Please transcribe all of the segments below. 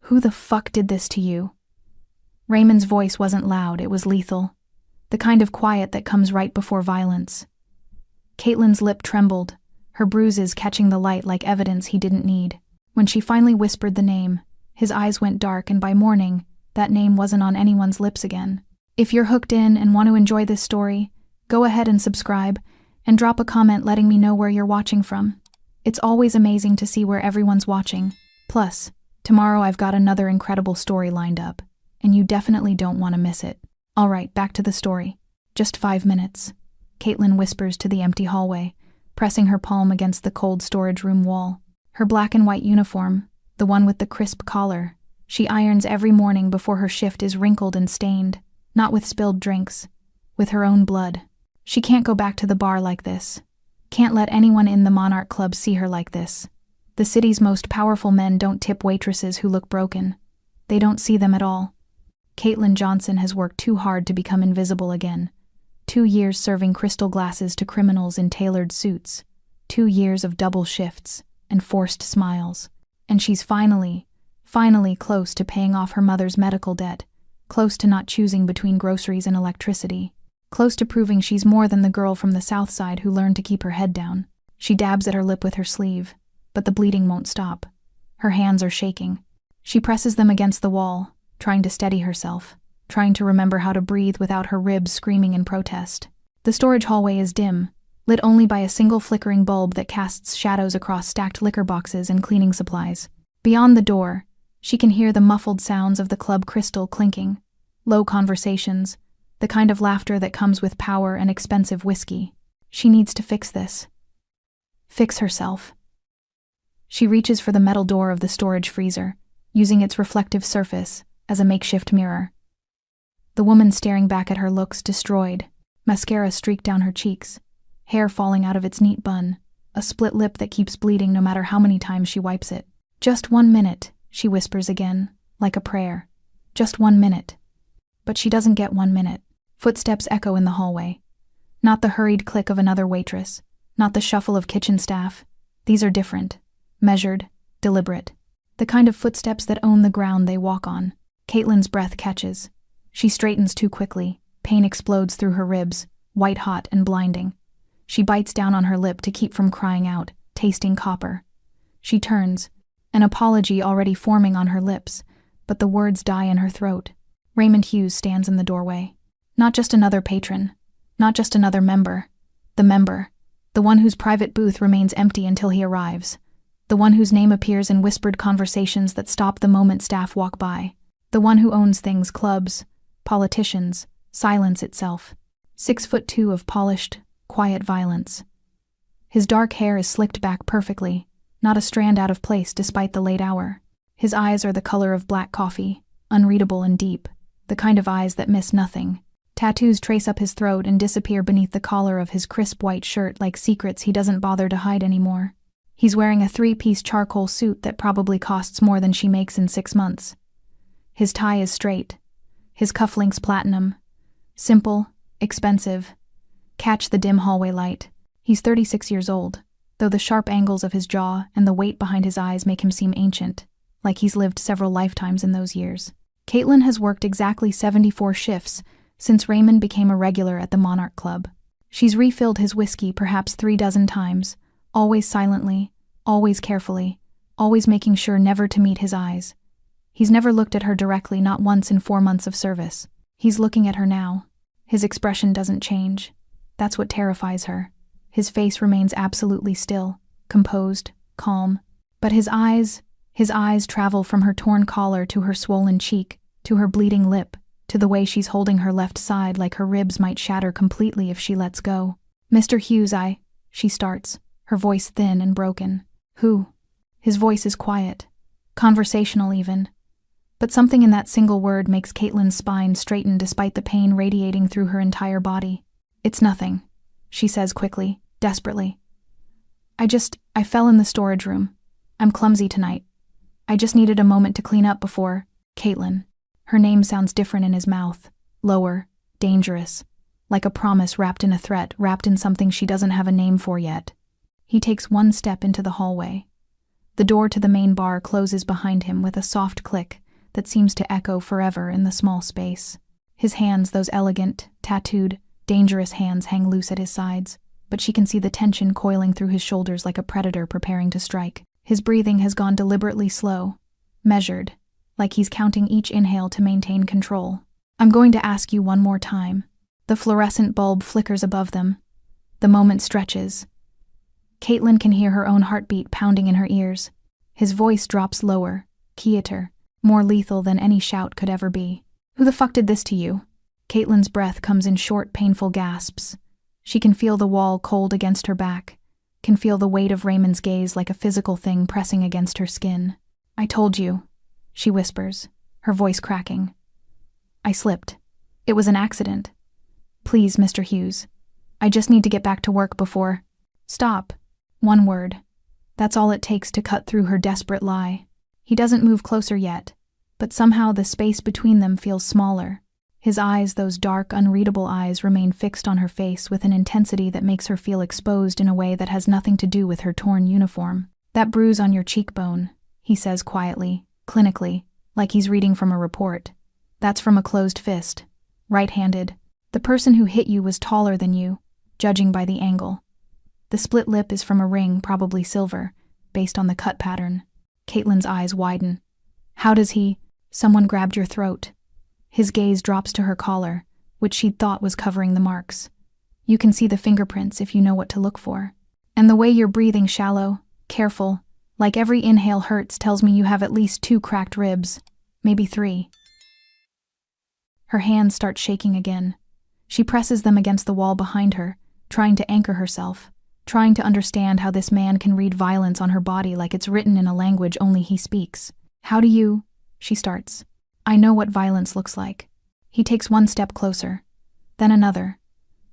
Who the fuck did this to you? Raymond's voice wasn't loud, it was lethal. The kind of quiet that comes right before violence. Caitlin's lip trembled, her bruises catching the light like evidence he didn't need. When she finally whispered the name, his eyes went dark, and by morning, that name wasn't on anyone's lips again. If you're hooked in and want to enjoy this story, go ahead and subscribe, and drop a comment letting me know where you're watching from. It's always amazing to see where everyone's watching. Plus, tomorrow I've got another incredible story lined up, and you definitely don't want to miss it. Alright, back to the story. Just 5 minutes. Caitlin whispers to the empty hallway, pressing her palm against the cold storage room wall. Her black and white uniform, the one with the crisp collar, she irons every morning before her shift is wrinkled and stained, not with spilled drinks, with her own blood. She can't go back to the bar like this. Can't let anyone in the Monarch Club see her like this. The city's most powerful men don't tip waitresses who look broken. They don't see them at all. Caitlin Johnson has worked too hard to become invisible again. 2 years serving crystal glasses to criminals in tailored suits. 2 years of double shifts and forced smiles. And she's finally close to paying off her mother's medical debt, close to not choosing between groceries and electricity, close to proving she's more than the girl from the South Side who learned to keep her head down. She dabs at her lip with her sleeve, but the bleeding won't stop. Her hands are shaking. She presses them against the wall, trying to steady herself, trying to remember how to breathe without her ribs screaming in protest. The storage hallway is dim, lit only by a single flickering bulb that casts shadows across stacked liquor boxes and cleaning supplies. Beyond the door, she can hear the muffled sounds of the club crystal clinking, low conversations, the kind of laughter that comes with power and expensive whiskey. She needs to fix this. Fix herself. She reaches for the metal door of the storage freezer, using its reflective surface as a makeshift mirror. The woman staring back at her looks destroyed, mascara streaked down her cheeks, hair falling out of its neat bun, a split lip that keeps bleeding no matter how many times she wipes it. Just 1 minute, she whispers again, like a prayer. Just 1 minute. But she doesn't get 1 minute. Footsteps echo in the hallway. Not the hurried click of another waitress, not the shuffle of kitchen staff. These are different, measured, deliberate. The kind of footsteps that own the ground they walk on. Caitlin's breath catches. She straightens too quickly. Pain explodes through her ribs, white hot and blinding. She bites down on her lip to keep from crying out, tasting copper. She turns, an apology already forming on her lips, but the words die in her throat. Raymond Hughes stands in the doorway. Not just another patron, not just another member. The one whose private booth remains empty until he arrives. The one whose name appears in whispered conversations that stop the moment staff walk by. The one who owns things, clubs, politicians, silence itself. 6'2" of polished, quiet violence. His dark hair is slicked back perfectly, not a strand out of place despite the late hour. His eyes are the color of black coffee, unreadable and deep, the kind of eyes that miss nothing. Tattoos trace up his throat and disappear beneath the collar of his crisp white shirt like secrets he doesn't bother to hide anymore. He's wearing a 3-piece charcoal suit that probably costs more than she makes in 6 months. His tie is straight, his cufflinks platinum. Simple, expensive. Catch the dim hallway light. He's 36 years old, though the sharp angles of his jaw and the weight behind his eyes make him seem ancient, like he's lived several lifetimes in those years. Caitlin has worked exactly 74 shifts since Raymond became a regular at the Monarch Club. She's refilled his whiskey perhaps 36 times, always silently, always carefully, always making sure never to meet his eyes. He's never looked at her directly, not once in 4 months of service. He's looking at her now. His expression doesn't change. That's what terrifies her. His face remains absolutely still, composed, calm. But his eyes travel from her torn collar to her swollen cheek, to her bleeding lip, to the way she's holding her left side like her ribs might shatter completely if she lets go. Mr. Hughes, she starts, her voice thin and broken. Who? His voice is quiet, conversational even. But something in that single word makes Caitlin's spine straighten despite the pain radiating through her entire body. It's nothing, she says quickly, desperately. I fell in the storage room. I'm clumsy tonight. I just needed a moment to clean up before. Caitlin. Her name sounds different in his mouth. Lower, dangerous. Like a promise wrapped in a threat, wrapped in something she doesn't have a name for yet. He takes 1 step into the hallway. The door to the main bar closes behind him with a soft click that seems to echo forever in the small space. His hands, those elegant, tattooed, dangerous hands, hang loose at his sides, but she can see the tension coiling through his shoulders like a predator preparing to strike. His breathing has gone deliberately slow, measured, like he's counting each inhale to maintain control. I'm going to ask you one more time. The fluorescent bulb flickers above them. The moment stretches. Caitlin can hear her own heartbeat pounding in her ears. His voice drops lower, quieter, more lethal than any shout could ever be. Who the fuck did this to you? Caitlin's breath comes in short, painful gasps. She can feel the wall cold against her back, can feel the weight of Raymond's gaze like a physical thing pressing against her skin. I told you, she whispers, her voice cracking. I slipped. It was an accident. Please, Mr. Hughes. I just need to get back to work before... Stop. One word. That's all it takes to cut through her desperate lie. He doesn't move closer yet, but somehow the space between them feels smaller. His eyes, those dark, unreadable eyes, remain fixed on her face with an intensity that makes her feel exposed in a way that has nothing to do with her torn uniform. That bruise on your cheekbone, he says quietly, clinically, like he's reading from a report. That's from a closed fist. Right-handed. The person who hit you was taller than you, judging by the angle. The split lip is from a ring, probably silver, based on the cut pattern. Caitlin's eyes widen. How does he... Someone grabbed your throat. His gaze drops to her collar, which she'd thought was covering the marks. You can see the fingerprints if you know what to look for. And the way you're breathing, shallow, careful, like every inhale hurts, tells me you have at least 2 cracked ribs, maybe 3. Her hands start shaking again. She presses them against the wall behind her, trying to anchor herself, trying to understand how this man can read violence on her body like it's written in a language only he speaks. How do you... She starts. I know what violence looks like. He takes one step closer, then another.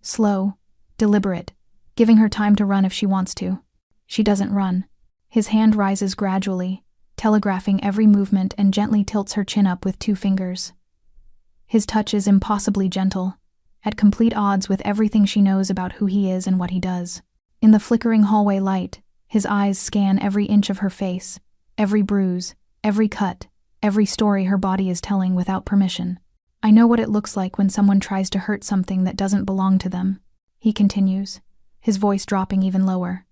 Slow, deliberate, giving her time to run if she wants to. She doesn't run. His hand rises gradually, telegraphing every movement, and gently tilts her chin up with 2 fingers. His touch is impossibly gentle, at complete odds with everything she knows about who he is and what he does. In the flickering hallway light, his eyes scan every inch of her face, every bruise, every cut, every story her body is telling without permission. I know what it looks like when someone tries to hurt something that doesn't belong to them, he continues, his voice dropping even lower.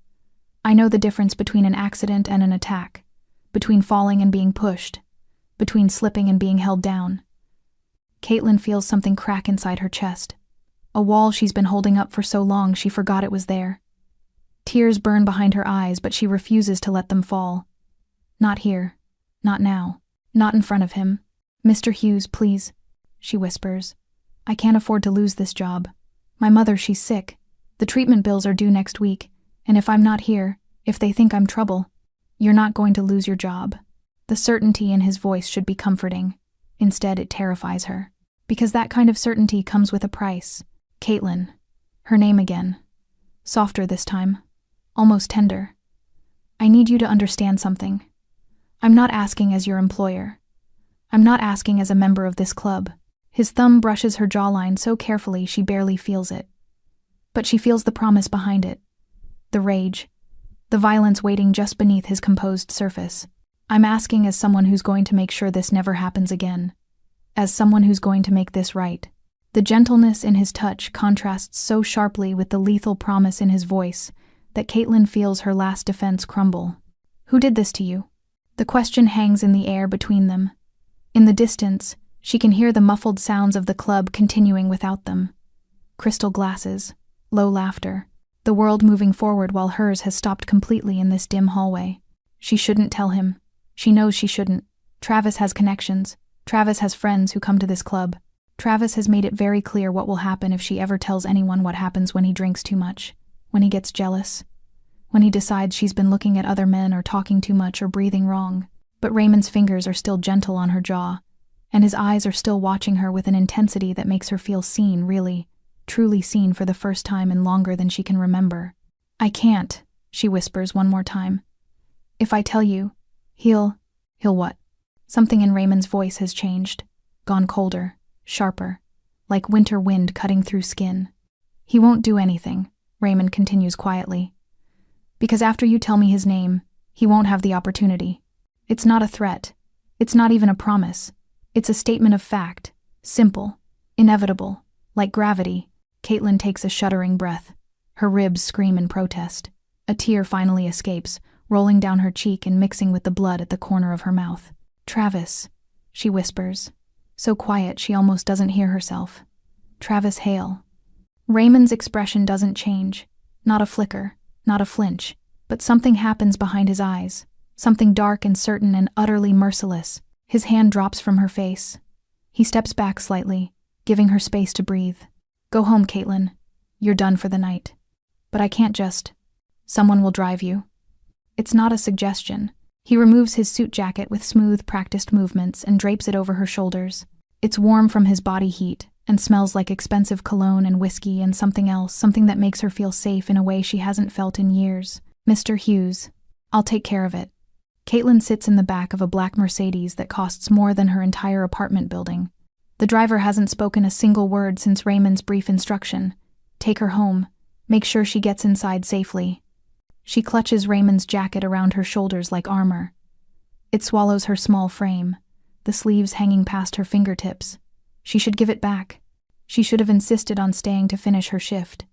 I know the difference between an accident and an attack, between falling and being pushed, between slipping and being held down. Caitlin feels something crack inside her chest. A wall she's been holding up for so long she forgot it was there. Tears burn behind her eyes, but she refuses to let them fall. Not here. Not now. Not in front of him. Mr. Hughes, please, she whispers. I can't afford to lose this job. My mother, she's sick. The treatment bills are due next week, and if I'm not here, if they think I'm trouble, you're not going to lose your job. The certainty in his voice should be comforting. Instead, it terrifies her. Because that kind of certainty comes with a price. Caitlin. Her name again. Softer this time. Almost tender. I need you to understand something. I'm not asking as your employer. I'm not asking as a member of this club. His thumb brushes her jawline so carefully she barely feels it. But she feels the promise behind it. The rage. The violence waiting just beneath his composed surface. I'm asking as someone who's going to make sure this never happens again. As someone who's going to make this right. The gentleness in his touch contrasts so sharply with the lethal promise in his voice that Caitlin feels her last defense crumble. Who did this to you? The question hangs in the air between them. In the distance, she can hear the muffled sounds of the club continuing without them. Crystal glasses, low laughter, the world moving forward while hers has stopped completely in this dim hallway. She shouldn't tell him. She knows she shouldn't. Travis has connections. Travis has friends who come to this club. Travis has made it very clear what will happen if she ever tells anyone what happens when he drinks too much, when he gets jealous, when he decides she's been looking at other men or talking too much or breathing wrong. But Raymond's fingers are still gentle on her jaw, and his eyes are still watching her with an intensity that makes her feel seen, really, truly seen for the first time in longer than she can remember. I can't, she whispers one more time. If I tell you, he'll what? Something in Raymond's voice has changed, gone colder, sharper, like winter wind cutting through skin. He won't do anything, Raymond continues quietly. Because after you tell me his name, He won't have the opportunity. It's not a threat. It's not even a promise. It's a statement of fact. Simple. Inevitable. Like gravity. Caitlin takes a shuddering breath. Her ribs scream in protest. A tear finally escapes, rolling down her cheek and mixing with the blood at the corner of her mouth. "Travis," she whispers, so quiet she almost doesn't hear herself. "Travis Hale." Raymond's expression doesn't change. Not a flicker, not a flinch, but something happens behind his eyes. Something dark and certain and utterly merciless. His hand drops from her face. He steps back slightly, giving her space to breathe. "Go home, Caitlin. You're done for the night. But I can't just. Someone will drive you." It's not a suggestion. He removes his suit jacket with smooth, practiced movements and drapes it over her shoulders. It's warm from his body heat and smells like expensive cologne and whiskey and something else, something that makes her feel safe in a way she hasn't felt in years. "Mr. Hughes, I'll take care of it." Caitlin sits in the back of a black Mercedes that costs more than her entire apartment building. The driver hasn't spoken a single word since Raymond's brief instruction. Take her home. Make sure she gets inside safely. She clutches Raymond's jacket around her shoulders like armor. It swallows her small frame, the sleeves hanging past her fingertips. She should give it back. She should have insisted on staying to finish her shift.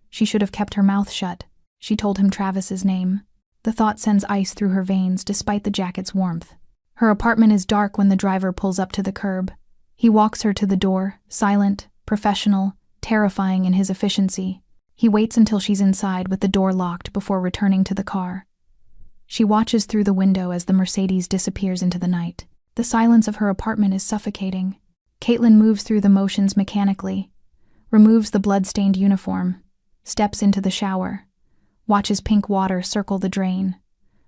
She should have kept her mouth shut. She told him Travis's name. The thought sends ice through her veins despite the jacket's warmth. Her apartment is dark when the driver pulls up to the curb. He walks her to the door, silent, professional, terrifying in his efficiency. He waits until she's inside with the door locked before returning to the car. She watches through the window as the Mercedes disappears into the night. The silence of her apartment is suffocating. Caitlin moves through the motions mechanically, removes the blood-stained uniform, steps into the shower, watches pink water circle the drain.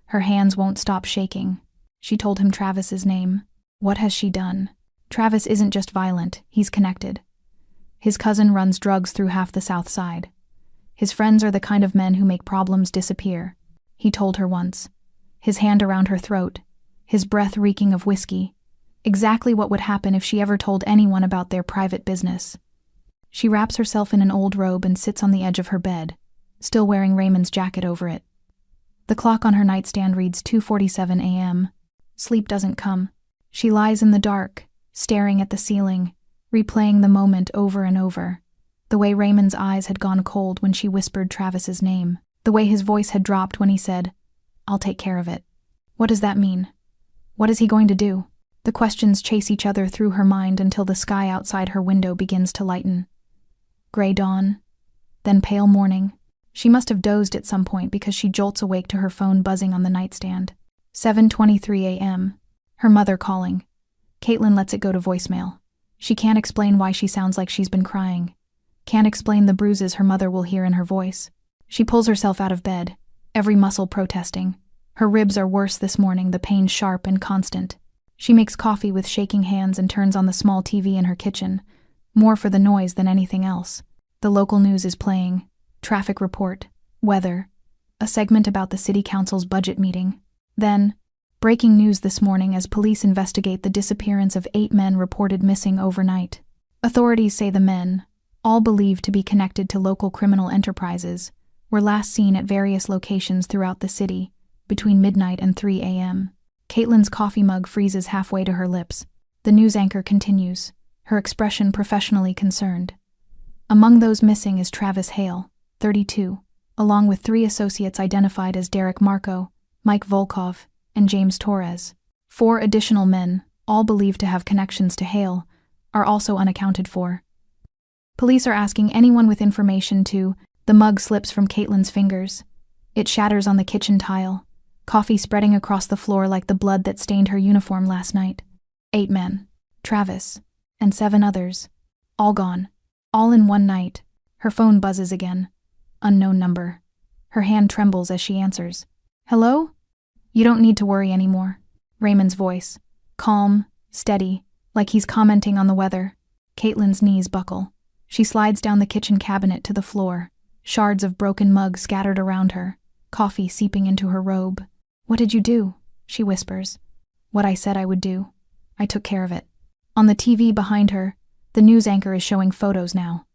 Her hands won't stop shaking. She told him Travis's name. What has she done? Travis isn't just violent, he's connected. His cousin runs drugs through half the South Side. His friends are the kind of men who make problems disappear, he told her once. His hand around her throat, his breath reeking of whiskey. Exactly what would happen if she ever told anyone about their private business. She wraps herself in an old robe and sits on the edge of her bed, still wearing Raymond's jacket over it. The clock on her nightstand reads 2:47 a.m. Sleep doesn't come. She lies in the dark, staring at the ceiling, replaying the moment over and over. The way Raymond's eyes had gone cold when she whispered Travis's name. The way his voice had dropped when he said, "I'll take care of it." What does that mean? What is he going to do? The questions chase each other through her mind until the sky outside her window begins to lighten. Gray dawn, then pale morning. She must have dozed at some point because she jolts awake to her phone buzzing on the nightstand. 7:23 a.m. Her mother calling. Caitlin lets it go to voicemail. She can't explain why she sounds like she's been crying. Can't explain the bruises her mother will hear in her voice. She pulls herself out of bed, every muscle protesting. Her ribs are worse this morning, the pain sharp and constant. She makes coffee with shaking hands and turns on the small TV in her kitchen, more for the noise than anything else. The local news is playing. Traffic report, weather, a segment about the city council's budget meeting. Then, breaking news this morning as police investigate the disappearance of 8 men reported missing overnight. Authorities say the men, all believed to be connected to local criminal enterprises, were last seen at various locations throughout the city, between midnight and 3 a.m. Caitlin's coffee mug freezes halfway to her lips. The news anchor continues, her expression professionally concerned. Among those missing is Travis Hale, 32, along with 3 associates identified as Derek Marco, Mike Volkov, and James Torres. 4 additional men, all believed to have connections to Hale, are also unaccounted for. Police are asking anyone with information to. The mug slips from Caitlin's fingers. It shatters on the kitchen tile, coffee spreading across the floor like the blood that stained her uniform last night. 8 men, Travis, and 7 others, all gone, all in one night. Her phone buzzes again. Unknown number. Her hand trembles as she answers. "Hello? You don't need to worry anymore." Raymond's voice, calm, steady, like he's commenting on the weather. Caitlin's knees buckle. She slides down the kitchen cabinet to the floor, shards of broken mug scattered around her, coffee seeping into her robe. "What did you do?" she whispers. "What I said I would do. I took care of it." On the TV behind her, the news anchor is showing photos now.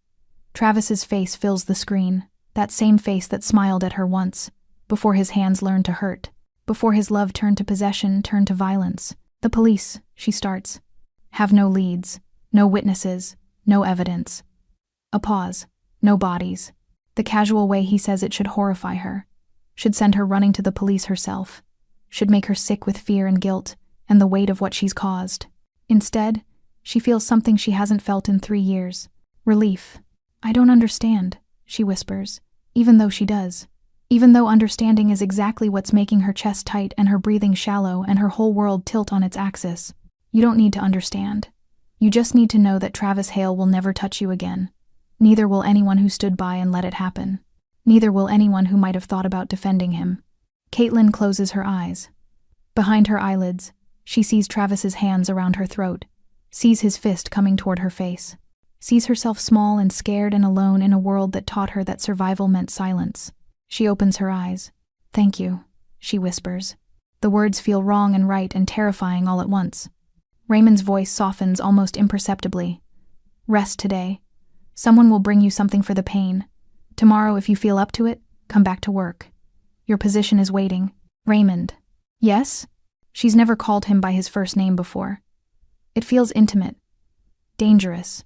Travis's face fills the screen, that same face that smiled at her once, before his hands learned to hurt. before his love turned to possession, turned to violence. The police, she starts, have no leads, no witnesses, no evidence. A pause, no bodies. The casual way he says it should horrify her, should send her running to the police herself, should make her sick with fear and guilt and the weight of what she's caused. Instead, she feels something she hasn't felt in 3 years. Relief. I don't understand, she whispers, even though she does. Even though understanding is exactly what's making her chest tight and her breathing shallow and her whole world tilt on its axis. You don't need to understand. You just need to know that Travis Hale will never touch you again. Neither will anyone who stood by and let it happen. Neither will anyone who might have thought about defending him. Caitlin closes her eyes. Behind her eyelids, she sees Travis's hands around her throat, sees his fist coming toward her face, sees herself small and scared and alone in a world that taught her that survival meant silence. She opens her eyes. "Thank you," she whispers. The words feel wrong and right and terrifying all at once. Raymond's voice softens almost imperceptibly. "Rest today. Someone will bring you something for the pain. Tomorrow, if you feel up to it, come back to work. Your position is waiting." "Raymond." "Yes?" She's never called him by his first name before. It feels intimate. Dangerous.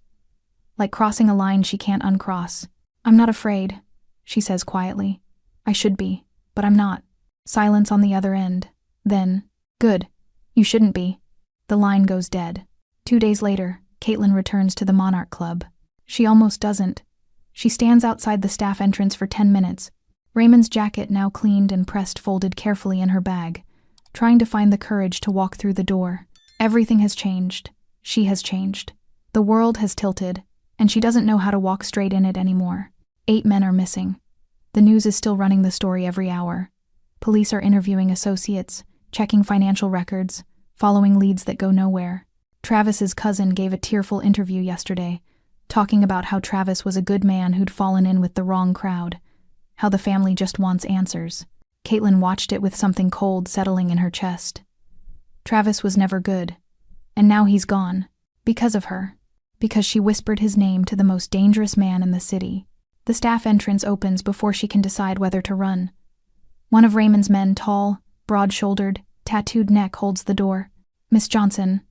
Like crossing a line she can't uncross. "I'm not afraid," she says quietly. "I should be, but I'm not." Silence on the other end. Then, "Good. You shouldn't be." The line goes dead. 2 days later, Caitlin returns to the Monarch Club. She almost doesn't. She stands outside the staff entrance for 10 minutes, Raymond's jacket now cleaned and pressed folded carefully in her bag, trying to find the courage to walk through the door. Everything has changed. She has changed. The world has tilted, and she doesn't know how to walk straight in it anymore. 8 men are missing. The news is still running the story every hour. Police are interviewing associates, checking financial records, following leads that go nowhere. Travis's cousin gave a tearful interview yesterday, talking about how Travis was a good man who'd fallen in with the wrong crowd, how the family just wants answers. Caitlin watched it with something cold settling in her chest. Travis was never good, and now he's gone. Because of her. Because she whispered his name to the most dangerous man in the city. The staff entrance opens before she can decide whether to run. One of Raymond's men, tall, broad-shouldered, tattooed neck, holds the door. "Miss Johnson,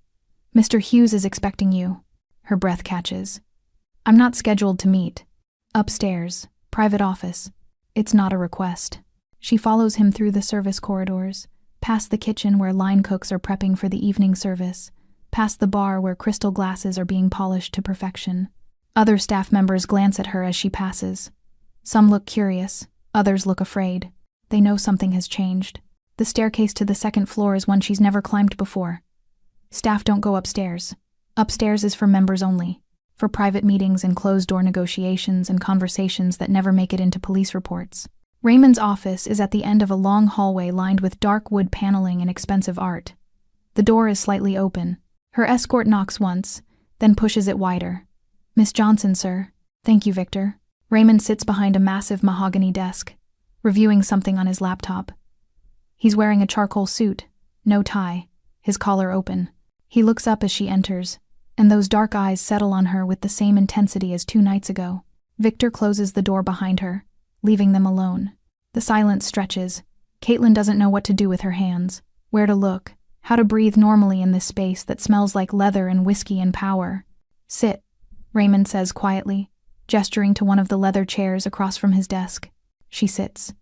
Mr. Hughes is expecting you." Her breath catches. "I'm not scheduled to meet." "Upstairs, private office." It's not a request. She follows him through the service corridors, past the kitchen where line cooks are prepping for the evening service, past the bar where crystal glasses are being polished to perfection. Other staff members glance at her as she passes. Some look curious, others look afraid. They know something has changed. The staircase to the second floor is one she's never climbed before. Staff don't go upstairs. Upstairs is for members only, for private meetings and closed-door negotiations and conversations that never make it into police reports. Raymond's office is at the end of a long hallway lined with dark wood paneling and expensive art. The door is slightly open. Her escort knocks once, then pushes it wider. "Miss Johnson, sir." "Thank you, Victor." Raymond sits behind a massive mahogany desk, reviewing something on his laptop. He's wearing a charcoal suit, no tie, his collar open. He looks up as she enters, and those dark eyes settle on her with the same intensity as 2 nights ago. Victor closes the door behind her, leaving them alone. The silence stretches. Caitlin doesn't know what to do with her hands, where to look, how to breathe normally in this space that smells like leather and whiskey and power. "Sit," Raymond says quietly, gesturing to one of the leather chairs across from his desk. She sits.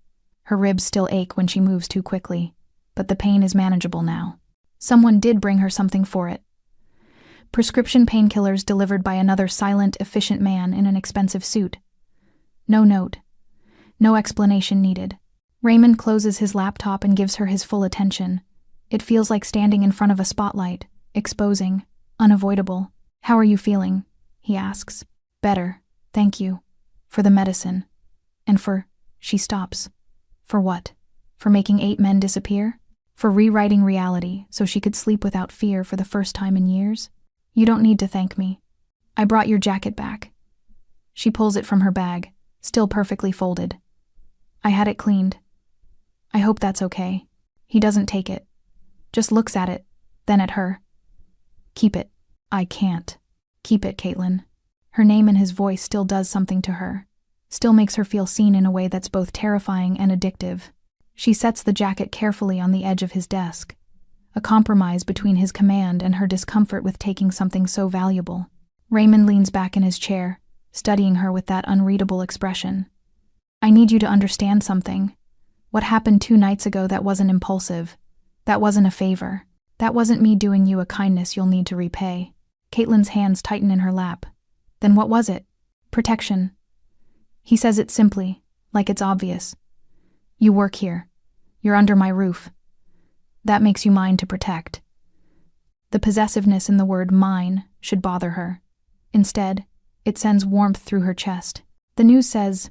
Her ribs still ache when she moves too quickly, but the pain is manageable now. Someone did bring her something for it. Prescription painkillers delivered by another silent, efficient man in an expensive suit. No note. No explanation needed. Raymond closes his laptop and gives her his full attention. It feels like standing in front of a spotlight, exposing, unavoidable. "How are you feeling?" he asks. "Better, thank you. For the medicine. And for..." She stops. For what? For making 8 men disappear? For rewriting reality so she could sleep without fear for the first time in years? "You don't need to thank me. I brought your jacket back." She pulls it from her bag, still perfectly folded. "I had it cleaned. I hope that's okay." He doesn't take it. Just looks at it, then at her. "Keep it." "I can't." "Keep it, Caitlin." Her name in his voice still does something to her, still makes her feel seen in a way that's both terrifying and addictive. She sets the jacket carefully on the edge of his desk, a compromise between his command and her discomfort with taking something so valuable. Raymond leans back in his chair, studying her with that unreadable expression. I need you to understand something. What happened 2 nights ago, that wasn't impulsive. That wasn't a favor. That wasn't me doing you a kindness you'll need to repay. Caitlin's hands tighten in her lap. Then what was it? Protection. He says it simply, like it's obvious. You work here. You're under my roof. That makes you mine to protect. The possessiveness in the word mine should bother her. Instead, it sends warmth through her chest. The news says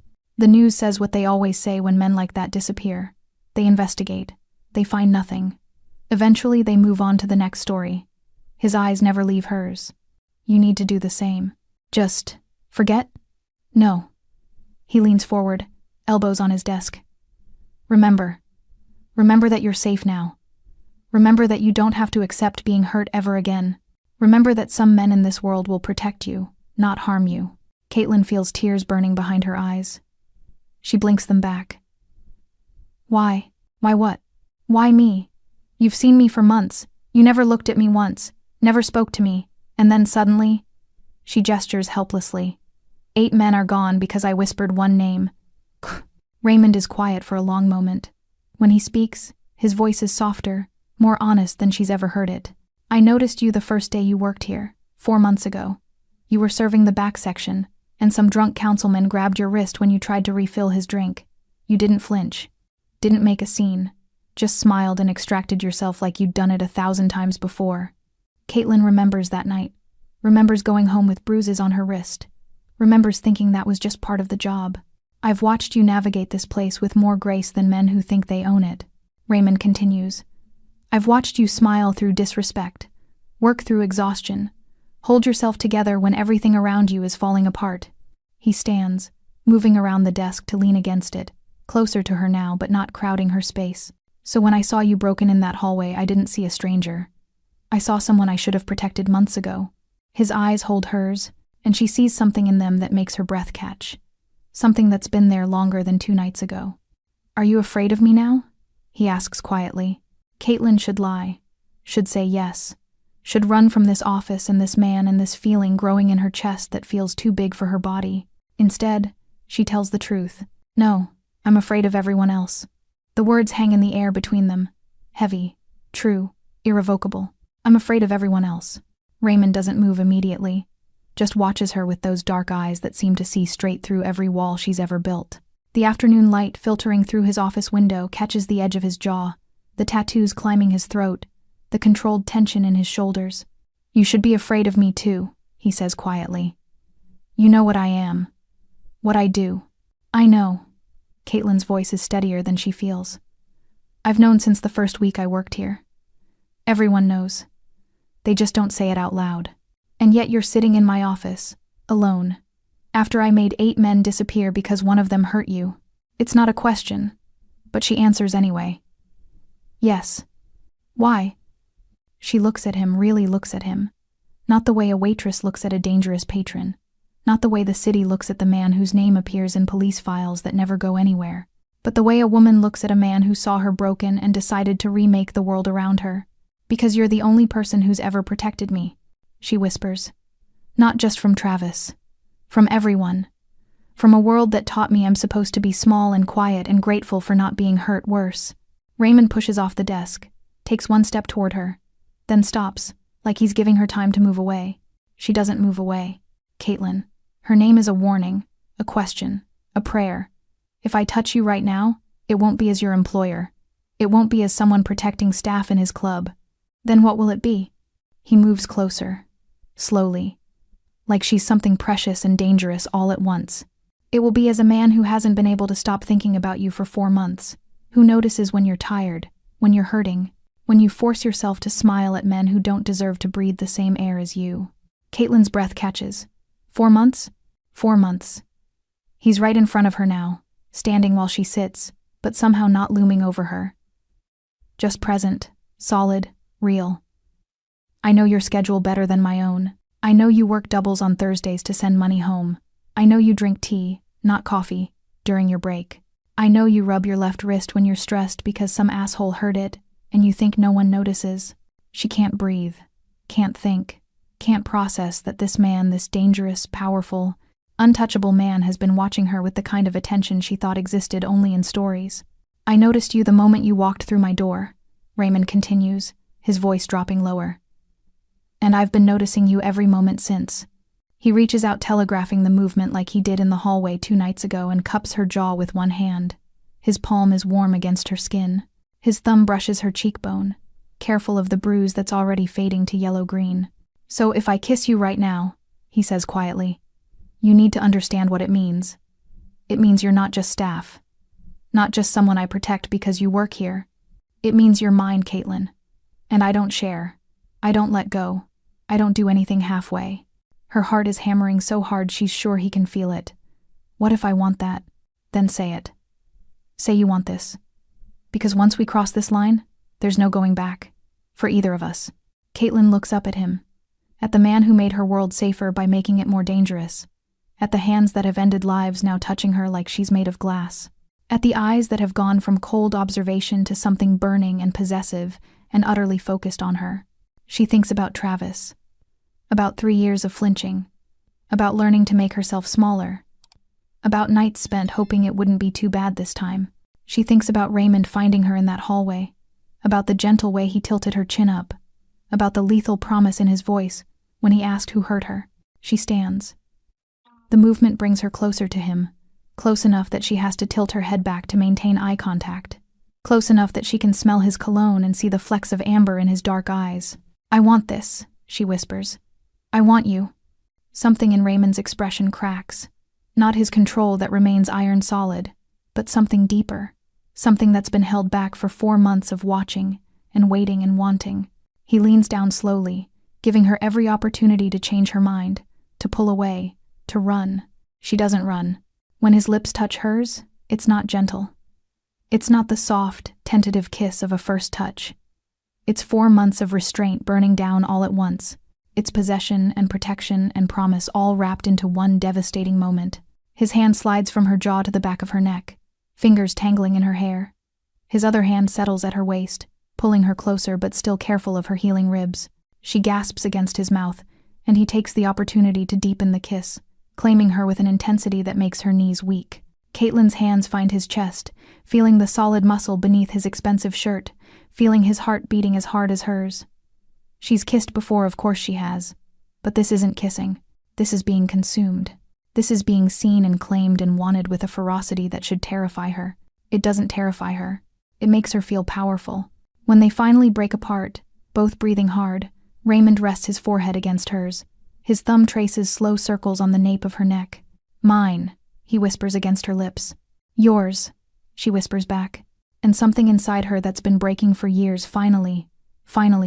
what they always say when men like that disappear. They investigate. They find nothing. Eventually, they move on to the next story. His eyes never leave hers. You need to do the same. Just forget? No. He leans forward, elbows on his desk. Remember that you're safe now. Remember that you don't have to accept being hurt ever again. Remember that some men in this world will protect you, not harm you. Caitlin feels tears burning behind her eyes. She blinks them back. Why? Why what? Why me? You've seen me for months. You never looked at me once, never spoke to me, and then suddenly... She gestures helplessly. 8 men are gone because I whispered one name. Raymond is quiet for a long moment. When he speaks, his voice is softer, more honest than she's ever heard it. I noticed you the first day you worked here, 4 months ago. You were serving the back section, and some drunk councilman grabbed your wrist when you tried to refill his drink. You didn't flinch, didn't make a scene, just smiled and extracted yourself like you'd done it 1,000 times before. Caitlin remembers that night, remembers going home with bruises on her wrist, remembers thinking that was just part of the job. I've watched you navigate this place with more grace than men who think they own it. Raymond continues. I've watched you smile through disrespect, work through exhaustion, hold yourself together when everything around you is falling apart. He stands, moving around the desk to lean against it, closer to her now but not crowding her space. So when I saw you broken in that hallway, I didn't see a stranger. I saw someone I should have protected months ago. His eyes hold hers, and she sees something in them that makes her breath catch. Something that's been there longer than 2 nights ago. Are you afraid of me now? He asks quietly. Caitlin should lie, should say yes, should run from this office and this man and this feeling growing in her chest that feels too big for her body. Instead, she tells the truth. No, I'm afraid of everyone else. The words hang in the air between them, heavy, true, irrevocable. I'm afraid of everyone else. Raymond doesn't move immediately, just watches her with those dark eyes that seem to see straight through every wall she's ever built. The afternoon light filtering through his office window catches the edge of his jaw, the tattoos climbing his throat, the controlled tension in his shoulders. You should be afraid of me too, he says quietly. You know what I am, what I do. I know. Caitlin's voice is steadier than she feels. I've known since the first week I worked here. Everyone knows. They just don't say it out loud. And yet you're sitting in my office, alone, after I made 8 men disappear because one of them hurt you. It's not a question, but she answers anyway. Yes. Why? She looks at him, really looks at him. Not the way a waitress looks at a dangerous patron. Not the way the city looks at the man whose name appears in police files that never go anywhere. But the way a woman looks at a man who saw her broken and decided to remake the world around her. Because you're the only person who's ever protected me, she whispers. Not just from Travis. From everyone. From a world that taught me I'm supposed to be small and quiet and grateful for not being hurt worse. Raymond pushes off the desk, takes 1 step toward her, then stops, like he's giving her time to move away. She doesn't move away. Caitlin. Her name is a warning, a question, a prayer. If I touch you right now, it won't be as your employer. It won't be as someone protecting staff in his club. Then what will it be? He moves closer, slowly, like she's something precious and dangerous all at once. It will be as a man who hasn't been able to stop thinking about you for 4 months, who notices when you're tired, when you're hurting, when you force yourself to smile at men who don't deserve to breathe the same air as you. Caitlin's breath catches. 4 months? 4 months. He's right in front of her now, standing while she sits, but somehow not looming over her. Just present, solid, real. I know your schedule better than my own. I know you work doubles on Thursdays to send money home. I know you drink tea, not coffee, during your break. I know you rub your left wrist when you're stressed because some asshole hurt it, and you think no one notices. She can't breathe, can't think, can't process that this man, this dangerous, powerful, untouchable man has been watching her with the kind of attention she thought existed only in stories. I noticed you the moment you walked through my door, Raymond continues, his voice dropping lower. And I've been noticing you every moment since. He reaches out, telegraphing the movement like he did in the hallway 2 nights ago, and cups her jaw with one hand. His palm is warm against her skin. His thumb brushes her cheekbone, careful of the bruise that's already fading to yellow-green. So if I kiss you right now, he says quietly, you need to understand what it means. It means you're not just staff. Not just someone I protect because you work here. It means you're mine, Caitlin. And I don't share. I don't let go. I don't do anything halfway. Her heart is hammering so hard she's sure he can feel it. What if I want that? Then say it. Say you want this. Because once we cross this line, there's no going back. For either of us. Caitlin looks up at him. At the man who made her world safer by making it more dangerous. At the hands that have ended lives now touching her like she's made of glass. At the eyes that have gone from cold observation to something burning and possessive and utterly focused on her. She thinks about Travis. About 3 years of flinching. About learning to make herself smaller. About nights spent hoping it wouldn't be too bad this time. She thinks about Raymond finding her in that hallway. About the gentle way he tilted her chin up. About the lethal promise in his voice when he asked who hurt her. She stands. The movement brings her closer to him. Close enough that she has to tilt her head back to maintain eye contact. Close enough that she can smell his cologne and see the flecks of amber in his dark eyes. I want this, she whispers. I want you. Something in Raymond's expression cracks. Not his control that remains iron solid, but something deeper. Something that's been held back for 4 months of watching and waiting and wanting. He leans down slowly, giving her every opportunity to change her mind, to pull away, to run. She doesn't run. When his lips touch hers, it's not gentle. It's not the soft, tentative kiss of a first touch. It's 4 months of restraint burning down all at once. It's possession and protection and promise all wrapped into one devastating moment. His hand slides from her jaw to the back of her neck, fingers tangling in her hair. His other hand settles at her waist, pulling her closer but still careful of her healing ribs. She gasps against his mouth, and he takes the opportunity to deepen the kiss, claiming her with an intensity that makes her knees weak. Caitlin's hands find his chest, feeling the solid muscle beneath his expensive shirt, feeling his heart beating as hard as hers. She's kissed before, of course she has. But this isn't kissing. This is being consumed. This is being seen and claimed and wanted with a ferocity that should terrify her. It doesn't terrify her. It makes her feel powerful. When they finally break apart, both breathing hard, Raymond rests his forehead against hers. His thumb traces slow circles on the nape of her neck. Mine, he whispers against her lips. Yours, she whispers back. And something inside her that's been breaking for years finally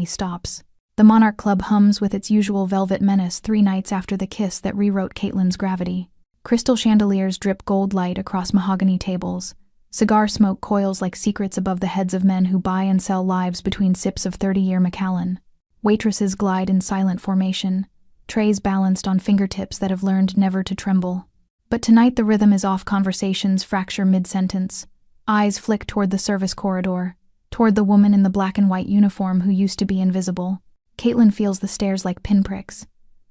stops. The Monarch Club hums with its usual velvet menace 3 nights after the kiss that rewrote Caitlin's gravity. Crystal chandeliers drip gold light across mahogany tables. Cigar smoke coils like secrets above the heads of men who buy and sell lives between sips of 30-year Macallan. Waitresses glide in silent formation, trays balanced on fingertips that have learned never to tremble. But tonight the rhythm is off, conversations fracture mid-sentence. Eyes flick toward the service corridor, toward the woman in the black and white uniform who used to be invisible. Caitlin feels the stares like pinpricks.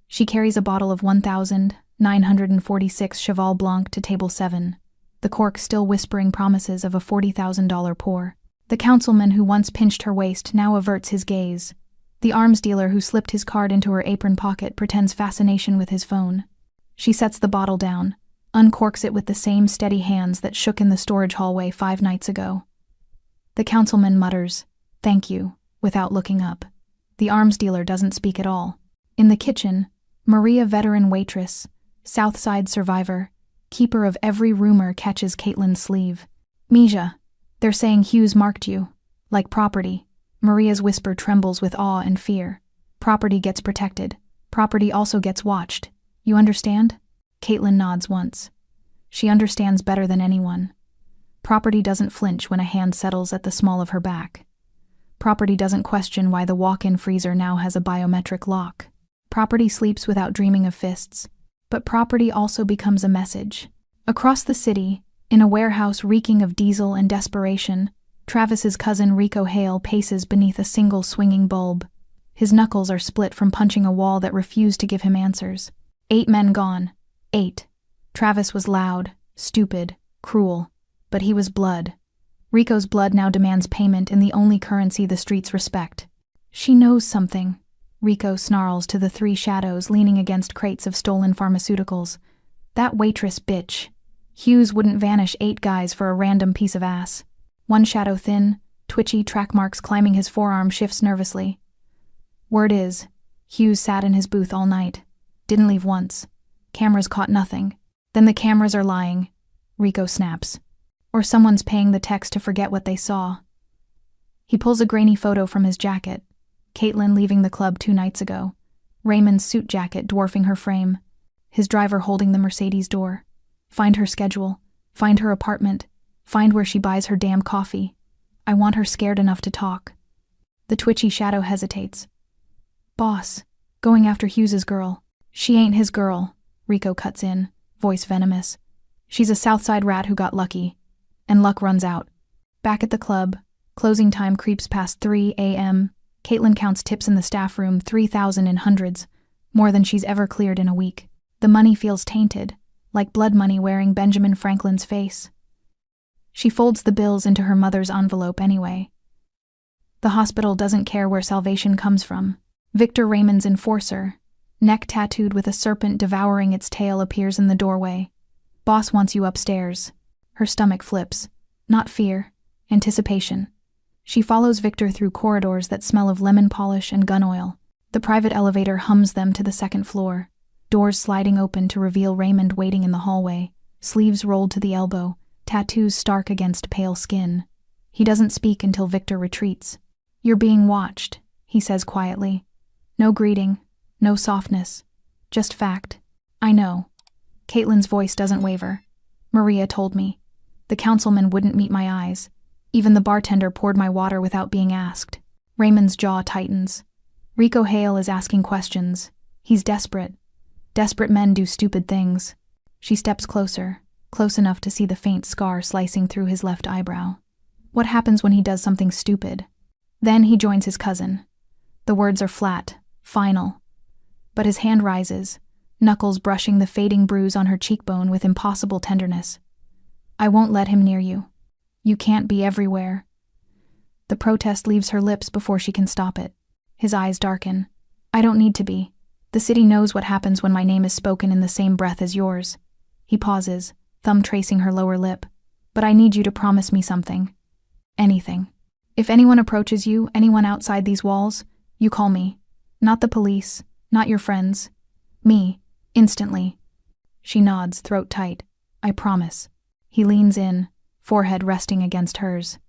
She carries a bottle of 1,946 Cheval Blanc to table 7, the cork still whispering promises of a $40,000 pour. The councilman who once pinched her waist now averts his gaze. The arms dealer who slipped his card into her apron pocket pretends fascination with his phone. She sets the bottle down, uncorks it with the same steady hands that shook in the storage hallway 5 nights ago. The councilman mutters, "Thank you," without looking up. The arms dealer doesn't speak at all. In the kitchen, Maria, veteran waitress, Southside survivor, keeper of every rumor, catches Caitlin's sleeve. "Misha, they're saying Hughes marked you. Like property." Maria's whisper trembles with awe and fear. "Property gets protected. Property also gets watched. You understand?" Caitlin nods once. She understands better than anyone. Property doesn't flinch when a hand settles at the small of her back. Property doesn't question why the walk-in freezer now has a biometric lock. Property sleeps without dreaming of fists. But property also becomes a message. Across the city, In a warehouse reeking of diesel and desperation, Travis's cousin Rico Hale paces beneath a single swinging bulb. His knuckles are split from punching a wall that refused to give him answers. 8 men gone. 8. Travis was loud, stupid, cruel, but he was blood. Rico's blood now demands payment in the only currency the streets respect. She knows something, Rico snarls to the 3 shadows leaning against crates of stolen pharmaceuticals. That waitress bitch. Hughes wouldn't vanish 8 guys for a random piece of ass. One shadow thin, twitchy, track marks climbing his forearm shifts nervously. Word is, Hughes sat in his booth all night. Didn't leave once. Cameras caught nothing. Then the cameras are lying. Rico snaps. Or someone's paying the techs to forget what they saw. He pulls a grainy photo from his jacket. Caitlin leaving the club 2 nights ago. Raymond's suit jacket dwarfing her frame. His driver holding the Mercedes door. Find her schedule. Find her apartment. Find where she buys her damn coffee. I want her scared enough to talk. The twitchy shadow hesitates. Boss, going after Hughes's girl. She ain't his girl, Rico cuts in, voice venomous. She's a Southside rat who got lucky. And luck runs out. Back at the club, closing time creeps past 3 a.m. Caitlin counts tips in the staff room, 3,000 in hundreds, more than she's ever cleared in a week. The money feels tainted, like blood money wearing Benjamin Franklin's face. She folds the bills into her mother's envelope anyway. The hospital doesn't care where salvation comes from. Victor Raymond's enforcer, neck tattooed with a serpent devouring its tail, appears in the doorway. Boss wants you upstairs. Her stomach flips. Not fear, anticipation. She follows Victor through corridors that smell of lemon polish and gun oil. The private elevator hums them to the 2nd floor. Doors sliding open to reveal Raymond waiting in the hallway, sleeves rolled to the elbow, tattoos stark against pale skin. He doesn't speak until Victor retreats. You're being watched, he says quietly. No greeting, no softness, just fact. I know. Caitlin's voice doesn't waver. Maria told me. The councilman wouldn't meet my eyes. Even the bartender poured my water without being asked. Raymond's jaw tightens. Rico Hale is asking questions. He's desperate. Desperate men do stupid things. She steps closer, close enough to see the faint scar slicing through his left eyebrow. What happens when he does something stupid? Then he joins his cousin. The words are flat, final. But his hand rises, knuckles brushing the fading bruise on her cheekbone with impossible tenderness. I won't let him near you. You can't be everywhere. The protest leaves her lips before she can stop it. His eyes darken. I don't need to be. The city knows what happens when my name is spoken in the same breath as yours. He pauses, thumb tracing her lower lip. But I need you to promise me something. Anything. If anyone approaches you, anyone outside these walls, you call me. Not the police, not your friends. Me, instantly. She nods, throat tight. I promise. He leans in, forehead resting against hers.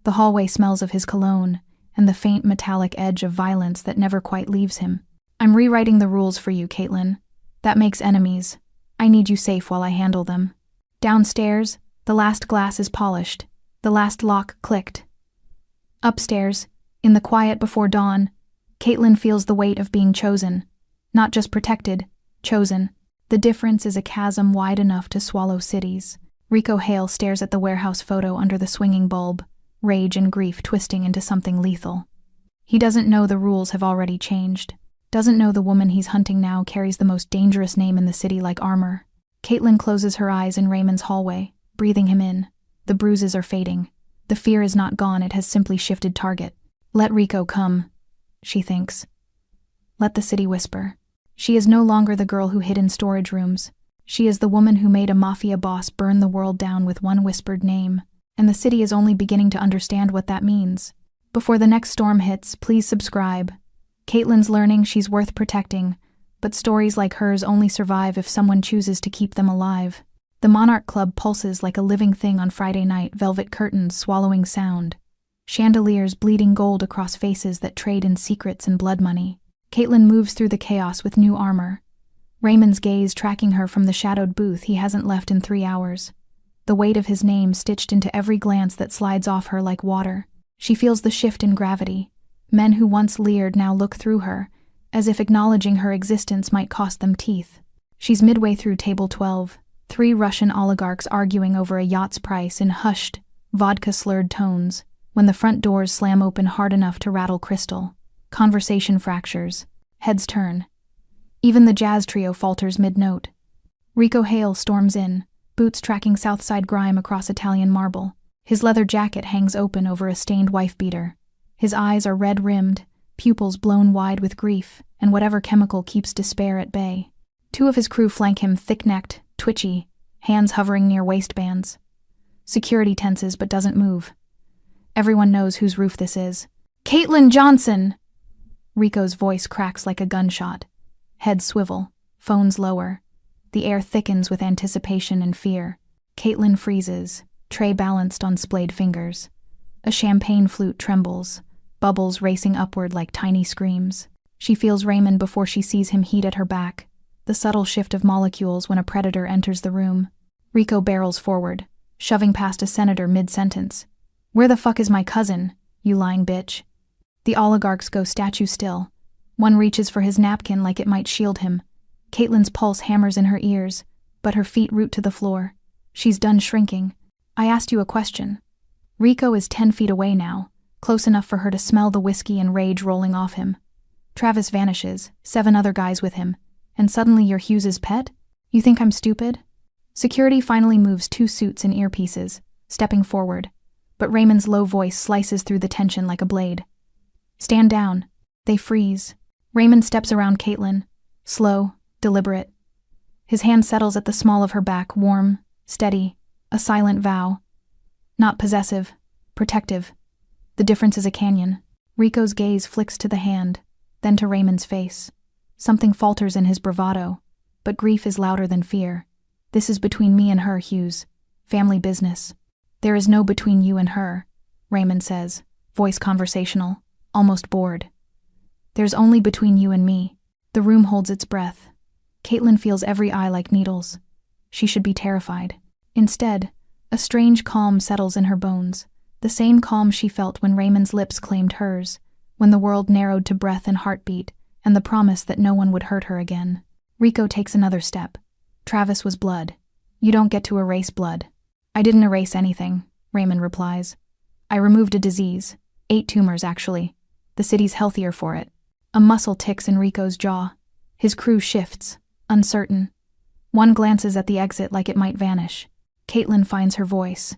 The hallway smells of his cologne, and the faint metallic edge of violence that never quite leaves him. I'm rewriting the rules for you, Caitlin. That makes enemies. I need you safe while I handle them. Downstairs, the last glass is polished. The last lock clicked. Upstairs, in the quiet before dawn, Caitlin feels the weight of being chosen. Not just protected, chosen. The difference is a chasm wide enough to swallow cities. Rico Hale stares at the warehouse photo under the swinging bulb, rage and grief twisting into something lethal. He doesn't know the rules have already changed. Doesn't know the woman he's hunting now carries the most dangerous name in the city like armor. Caitlin closes her eyes in Raymond's hallway, breathing him in. The bruises are fading. The fear is not gone, it has simply shifted target. Let Rico come, she thinks. Let the city whisper. She is no longer the girl who hid in storage rooms. She is the woman who made a mafia boss burn the world down with one whispered name. And the city is only beginning to understand what that means. Before the next storm hits, please subscribe. Caitlin's learning she's worth protecting, but stories like hers only survive if someone chooses to keep them alive. The Monarch Club pulses like a living thing on Friday night, velvet curtains swallowing sound. Chandeliers bleeding gold across faces that trade in secrets and blood money. Caitlin moves through the chaos with new armor. Raymond's gaze tracking her from the shadowed booth he hasn't left in 3 hours. The weight of his name stitched into every glance that slides off her like water. She feels the shift in gravity. Men who once leered now look through her, as if acknowledging her existence might cost them teeth. She's midway through table 12, 3 Russian oligarchs arguing over a yacht's price in hushed, vodka-slurred tones. When the front doors slam open hard enough to rattle crystal, conversation fractures, heads turn. Even the jazz trio falters mid-note. Rico Hale storms in, boots tracking Southside grime across Italian marble. His leather jacket hangs open over a stained wife-beater. His eyes are red-rimmed, pupils blown wide with grief, and whatever chemical keeps despair at bay. 2 of his crew flank him, thick-necked, twitchy, hands hovering near waistbands. Security tenses but doesn't move. Everyone knows whose roof this is. "Caitlin Johnson!" Rico's voice cracks like a gunshot. Heads swivel, phones lower. The air thickens with anticipation and fear. Caitlin freezes, tray balanced on splayed fingers. A champagne flute trembles, bubbles racing upward like tiny screams. She feels Raymond before she sees him heat at her back, the subtle shift of molecules when a predator enters the room. Rico barrels forward, shoving past a senator mid-sentence. "Where the fuck is my cousin, you lying bitch?" The oligarchs go statue still. One reaches for his napkin like it might shield him. Caitlin's pulse hammers in her ears, but her feet root to the floor. She's done shrinking. "I asked you a question." Rico is 10 feet away now, close enough for her to smell the whiskey and rage rolling off him. Travis vanishes, 7 other guys with him, and suddenly you're Hughes's pet? You think I'm stupid? Security finally moves 2 suits and earpieces, stepping forward, but Raymond's low voice slices through the tension like a blade. "Stand down." They freeze. Raymond steps around Caitlin, slow, deliberate. His hand settles at the small of her back, warm, steady, a silent vow. Not possessive, protective. The difference is a canyon. Rico's gaze flicks to the hand, then to Raymond's face. Something falters in his bravado, but grief is louder than fear. "This is between me and her, Hughes. Family business." "There is no between you and her," Raymond says, voice conversational, almost bored. "There's only between you and me." The room holds its breath. Caitlin feels every eye like needles. She should be terrified. Instead, a strange calm settles in her bones, the same calm she felt when Raymond's lips claimed hers, when the world narrowed to breath and heartbeat, and the promise that no one would hurt her again. Rico takes another step. "Travis was blood. You don't get to erase blood." "I didn't erase anything," Raymond replies. "I removed a disease. 8 tumors, actually. The city's healthier for it." A muscle ticks in Rico's jaw. His crew shifts, uncertain. One glances at the exit like it might vanish. Caitlin finds her voice.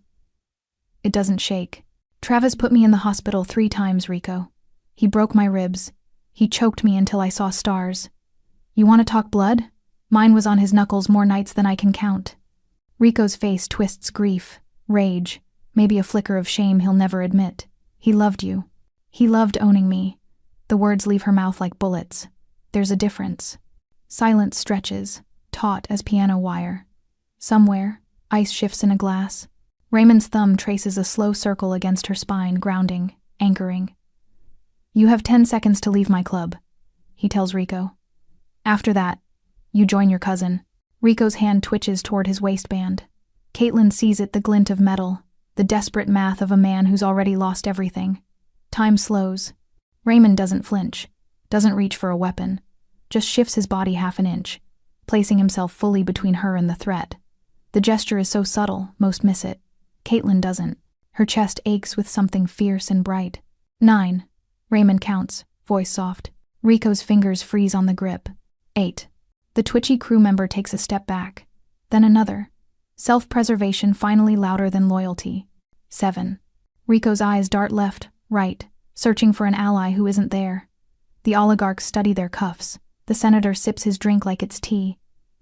It doesn't shake. "Travis put me in the hospital 3 times, Rico. He broke my ribs. He choked me until I saw stars. You want to talk blood? Mine was on his knuckles more nights than I can count." Rico's face twists grief, rage, maybe a flicker of shame he'll never admit. "He loved you. He loved owning me." The words leave her mouth like bullets. There's a difference. Silence stretches, taut as piano wire. Somewhere, ice shifts in a glass. Raymond's thumb traces a slow circle against her spine, grounding, anchoring. "You have 10 seconds to leave my club," he tells Rico. "After that, you join your cousin." Rico's hand twitches toward his waistband. Caitlin sees it, the glint of metal, the desperate math of a man who's already lost everything. Time slows. Raymond doesn't flinch, doesn't reach for a weapon, just shifts his body half an inch, placing himself fully between her and the threat. The gesture is so subtle, most miss it. Caitlin doesn't. Her chest aches with something fierce and bright. 9. Raymond counts, voice soft. Rico's fingers freeze on the grip. 8. The twitchy crew member takes a step back, then another. Self-preservation finally louder than loyalty. 7. Rico's eyes dart left, right, searching for an ally who isn't there. The oligarchs study their cuffs. The senator sips his drink like it's tea.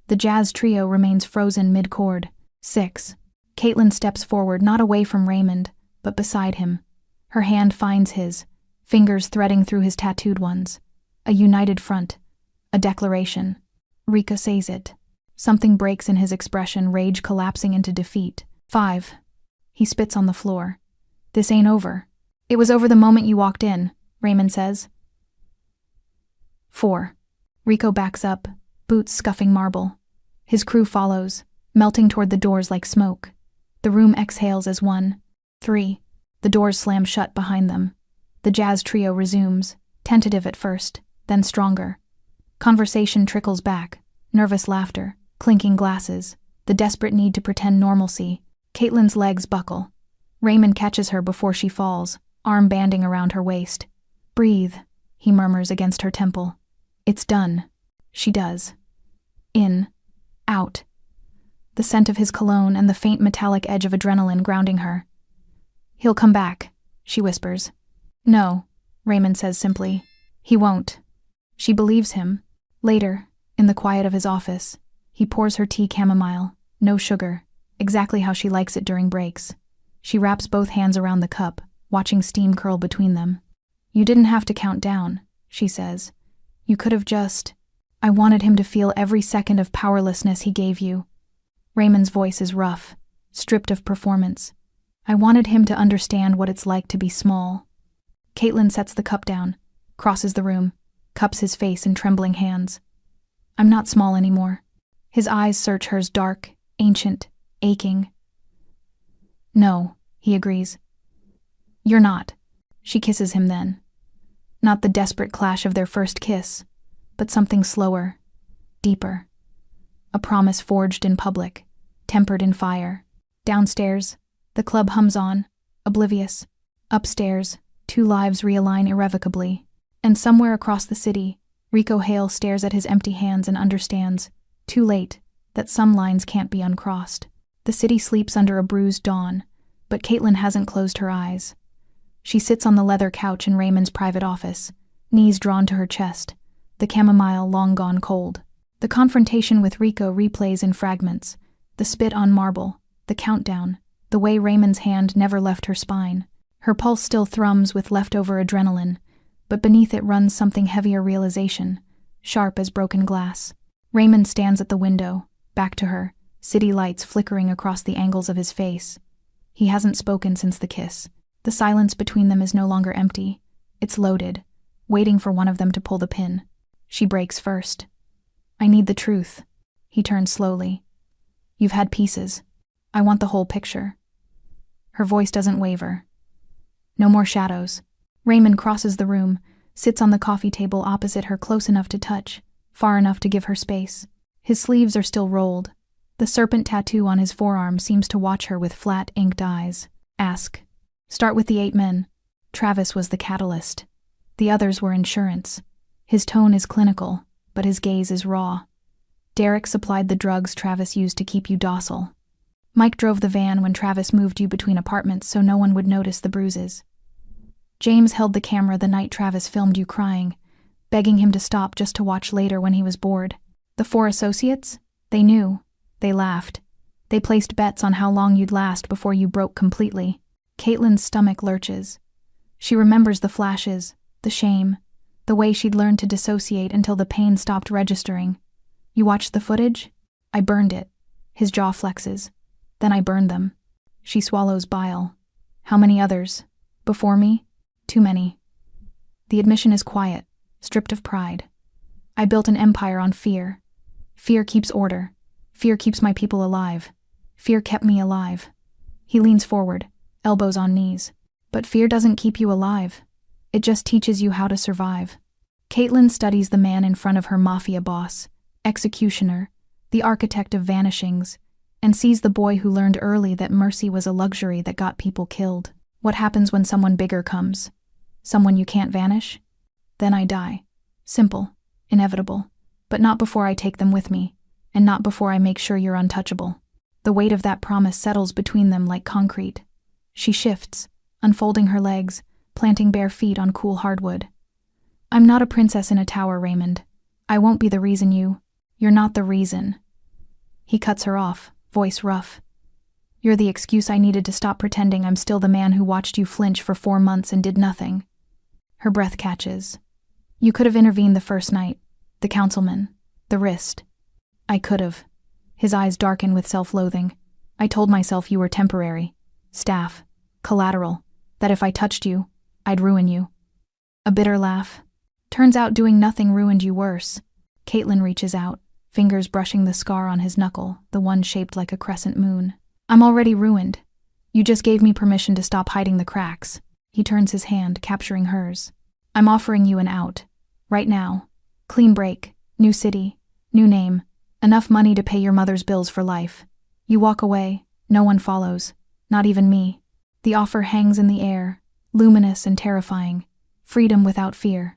The jazz trio remains frozen mid-chord. 6. Caitlin steps forward, not away from Raymond, but beside him. Her hand finds his, fingers threading through his tattooed ones. A united front. A declaration. Rico says it. Something breaks in his expression, rage collapsing into defeat. 5. He spits on the floor. "This ain't over." "It was over the moment you walked in," Raymond says. 4. Rico backs up, boots scuffing marble. His crew follows, melting toward the doors like smoke. The room exhales as one. 3. The doors slam shut behind them. The jazz trio resumes, tentative at first, then stronger. Conversation trickles back, nervous laughter, clinking glasses. the desperate need to pretend normalcy. Caitlin's legs buckle. Raymond catches her before she falls, arm banding around her waist. "Breathe," he murmurs against her temple. "It's done." She does. In. Out. The scent of his cologne and the faint metallic edge of adrenaline grounding her. "He'll come back," she whispers. "No," Raymond says simply. "He won't." She believes him. Later, in the quiet of his office, he pours her tea chamomile, no sugar, exactly how she likes it during breaks. She wraps both hands around the cup, watching steam curl between them. "You didn't have to count down," she says. "You could have just—" "I wanted him to feel every second of powerlessness he gave you." Raymond's voice is rough, stripped of performance. "I wanted him to understand what it's like to be small." Caitlin sets the cup down, crosses the room, cups his face in trembling hands. "I'm not small anymore." His eyes search hers, dark, ancient, aching. "No," he agrees. "You're not." She kisses him then. Not the desperate clash of their first kiss, but something slower, deeper. A promise forged in public, tempered in fire. Downstairs, the club hums on, oblivious. Upstairs, two lives realign irrevocably. And somewhere across the city, Rico Hale stares at his empty hands and understands, too late, that some lines can't be uncrossed. The city sleeps under a bruised dawn, but Caitlin hasn't closed her eyes. She sits on the leather couch in Raymond's private office, knees drawn to her chest, the chamomile long gone cold. The confrontation with Rico replays in fragments, the spit on marble, the countdown, the way Raymond's hand never left her spine. Her pulse still thrums with leftover adrenaline, but beneath it runs something heavier realization, sharp as broken glass. Raymond stands at the window, back to her, city lights flickering across the angles of his face. He hasn't spoken since the kiss. The silence between them is no longer empty. It's loaded, waiting for one of them to pull the pin. She breaks first. "I need the truth." He turns slowly. "You've had pieces. I want the whole picture." Her voice doesn't waver. No more shadows. Raymond crosses the room, sits on the coffee table opposite her, close enough to touch, far enough to give her space. His sleeves are still rolled. The serpent tattoo on his forearm seems to watch her with flat, inked eyes. "Ask. Start with the 8 men. Travis was the catalyst. The others were insurance. His tone is clinical, but his gaze is raw. Derek supplied the drugs Travis used to keep you docile. Mike drove the van when Travis moved you between apartments so no one would notice the bruises. James held the camera the night Travis filmed you crying, begging him to stop just to watch later when he was bored. The 4 associates? They knew. They laughed. They placed bets on how long you'd last before you broke completely." Caitlin's stomach lurches. She remembers the flashes, the shame, the way she'd learned to dissociate until the pain stopped registering. "You watched the footage?" "I burned it." His jaw flexes. "Then I burned them." She swallows bile. "How many others? Before me?" "Too many." The admission is quiet, stripped of pride. "I built an empire on fear. Fear keeps order. Fear keeps my people alive. Fear kept me alive." He leans forward, elbows on knees. "But fear doesn't keep you alive. It just teaches you how to survive." Caitlin studies the man in front of her mafia boss, executioner, the architect of vanishings, and sees the boy who learned early that mercy was a luxury that got people killed. What happens when someone bigger comes? Someone you can't vanish? "Then I die." Simple, inevitable, but not before I take them with me, and not before I make sure you're untouchable. The weight of that promise settles between them like concrete. She shifts, unfolding her legs, planting bare feet on cool hardwood. "I'm not a princess in a tower, Raymond. I won't be the reason you're not the reason." He cuts her off, voice rough. "You're the excuse I needed to stop pretending I'm still the man who watched you flinch for 4 months and did nothing." Her breath catches. "You could have intervened the first night. The councilman. The wrist." "I could have." His eyes darken with self-loathing. "I told myself you were temporary. Staff. Collateral. That if I touched you, I'd ruin you." A bitter laugh. "Turns out doing nothing ruined you worse." Caitlin reaches out, fingers brushing the scar on his knuckle, the one shaped like a crescent moon. "I'm already ruined. You just gave me permission to stop hiding the cracks." He turns his hand, capturing hers. "I'm offering you an out. Right now. Clean break. New city. New name. Enough money to pay your mother's bills for life. You walk away, no one follows, not even me. The offer hangs in the air, luminous and terrifying. Freedom without fear.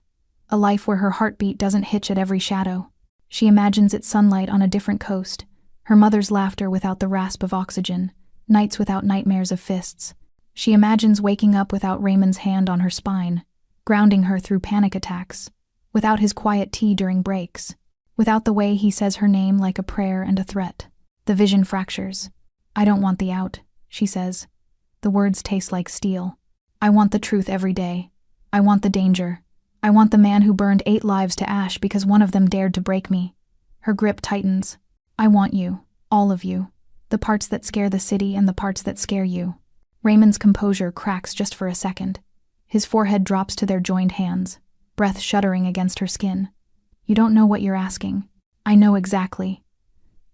A life where her heartbeat doesn't hitch at every shadow. She imagines its sunlight on a different coast, her mother's laughter without the rasp of oxygen, nights without nightmares of fists. She imagines waking up without Raymond's hand on her spine, grounding her through panic attacks, without his quiet tea during breaks, without the way he says her name like a prayer and a threat. The vision fractures. I don't want the out, she says. The words taste like steel. I want the truth every day. I want the danger. I want the man who burned 8 lives to ash because one of them dared to break me. Her grip tightens. I want you, all of you. The parts that scare the city and the parts that scare you. Raymond's composure cracks just for a second. His forehead drops to their joined hands, breath shuddering against her skin. You don't know what you're asking. I know exactly.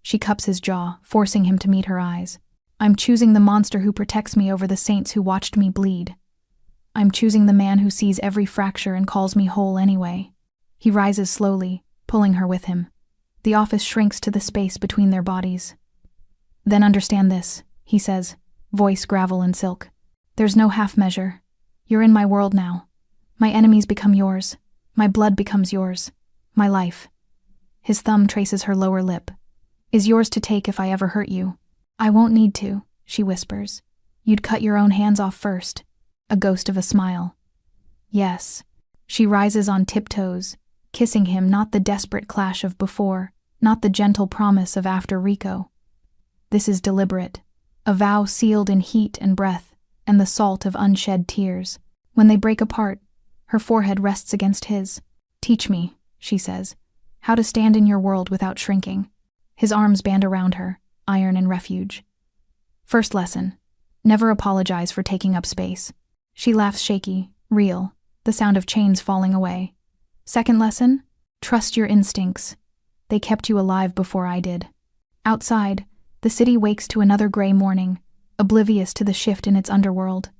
She cups his jaw, forcing him to meet her eyes. I'm choosing the monster who protects me over the saints who watched me bleed. I'm choosing the man who sees every fracture and calls me whole anyway. He rises slowly, pulling her with him. The office shrinks to the space between their bodies. Then understand this, he says, voice gravel and silk. There's no half measure. You're in my world now. My enemies become yours. My blood becomes yours. My life. His thumb traces her lower lip. Is yours to take if I ever hurt you. I won't need to, she whispers. You'd cut your own hands off first. A ghost of a smile. Yes. She rises on tiptoes, kissing him, not the desperate clash of before, not the gentle promise of after Rico. This is deliberate, a vow sealed in heat and breath, and the salt of unshed tears. When they break apart, her forehead rests against his. Teach me, she says, how to stand in your world without shrinking. His arms band around her, iron and refuge. First lesson, never apologize for taking up space. She laughs shaky, real, the sound of chains falling away. Second lesson, trust your instincts. They kept you alive before I did. Outside, the city wakes to another gray morning, oblivious to the shift in its underworld.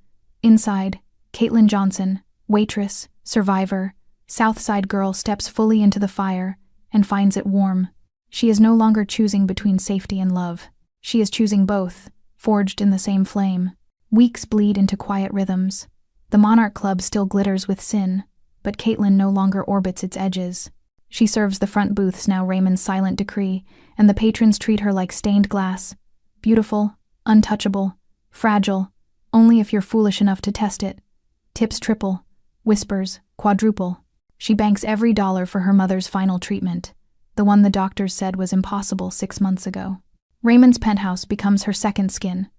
Inside, Caitlin Johnson, waitress, survivor, Southside girl steps fully into the fire and finds it warm. She is no longer choosing between safety and love. She is choosing both, forged in the same flame. Weeks bleed into quiet rhythms. The Monarch Club still glitters with sin, but Caitlin no longer orbits its edges. She serves the front booths now, Raymond's silent decree, and the patrons treat her like stained glass. Beautiful, untouchable, fragile, only if you're foolish enough to test it. Tips triple, whispers quadruple. She banks every dollar for her mother's final treatment, the one the doctors said was impossible 6 months ago. Raymond's penthouse becomes her second skin.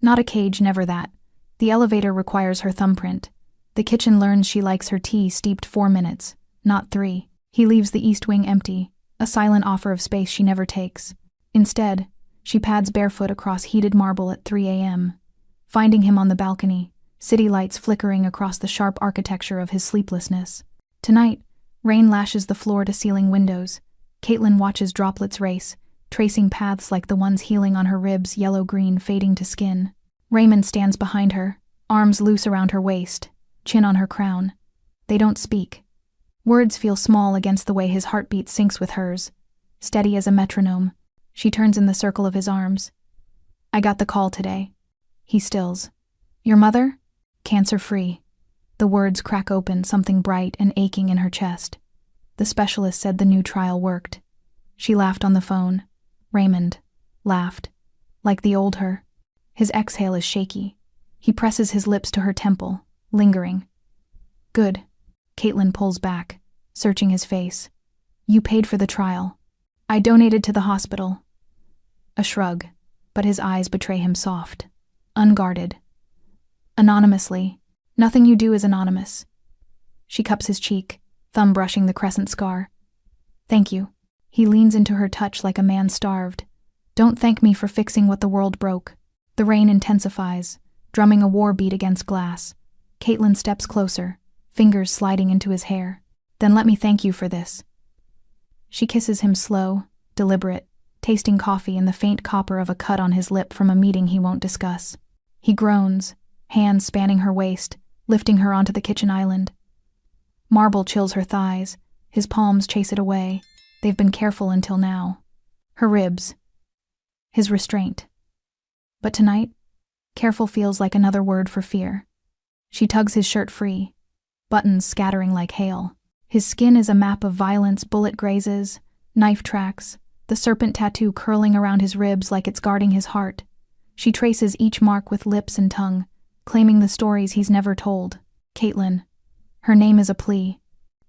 Not a cage, never that. The elevator requires her thumbprint. The kitchen learns she likes her tea steeped 4 minutes, not 3. He leaves the east wing empty, a silent offer of space she never takes. Instead, she pads barefoot across heated marble at 3 a.m., finding him on the balcony, city lights flickering across the sharp architecture of his sleeplessness. Tonight, rain lashes the floor-to-ceiling windows. Caitlin watches droplets race, tracing paths like the ones healing on her ribs, yellow-green fading to skin. Raymond stands behind her, arms loose around her waist, chin on her crown. They don't speak. Words feel small against the way his heartbeat syncs with hers, steady as a metronome. She turns in the circle of his arms. I got the call today. He stills. Your mother? Cancer-free. The words crack open, something bright and aching in her chest. The specialist said the new trial worked. She laughed on the phone. Raymond laughed, like the old her. His exhale is shaky. He presses his lips to her temple, lingering. Good. Caitlin pulls back, searching his face. You paid for the trial. I donated to the hospital. A shrug, but his eyes betray him soft, unguarded. Anonymously. Nothing you do is anonymous. She cups his cheek, thumb brushing the crescent scar. Thank you. He leans into her touch like a man starved. Don't thank me for fixing what the world broke. The rain intensifies, drumming a war beat against glass. Caitlin steps closer, fingers sliding into his hair. Then let me thank you for this. She kisses him slow, deliberate, tasting coffee and the faint copper of a cut on his lip from a meeting he won't discuss. He groans, hands spanning her waist, lifting her onto the kitchen island. Marble chills her thighs, his palms chase it away. They've been careful until now. Her ribs. His restraint. But tonight, careful feels like another word for fear. She tugs his shirt free, buttons scattering like hail. His skin is a map of violence, bullet grazes, knife tracks, the serpent tattoo curling around his ribs like it's guarding his heart. She traces each mark with lips and tongue, claiming the stories he's never told. Caitlin. Her name is a plea.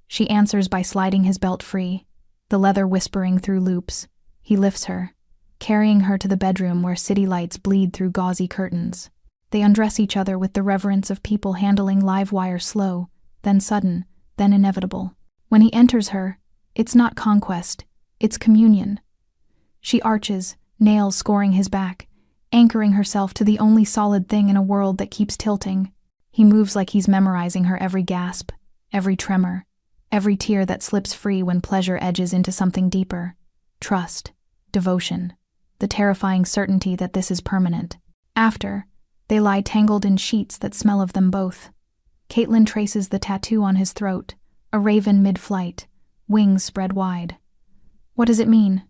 She answers by sliding his belt free, the leather whispering through loops. He lifts her, carrying her to the bedroom where city lights bleed through gauzy curtains. They undress each other with the reverence of people handling live wire, slow, then sudden, then inevitable. When he enters her, it's not conquest, it's communion. She arches, nails scoring his back, anchoring herself to the only solid thing in a world that keeps tilting. He moves like he's memorizing her every gasp, every tremor, every tear that slips free when pleasure edges into something deeper. Trust, devotion, the terrifying certainty that this is permanent. After, they lie tangled in sheets that smell of them both. Caitlin traces the tattoo on his throat, a raven mid-flight, wings spread wide. What does it mean?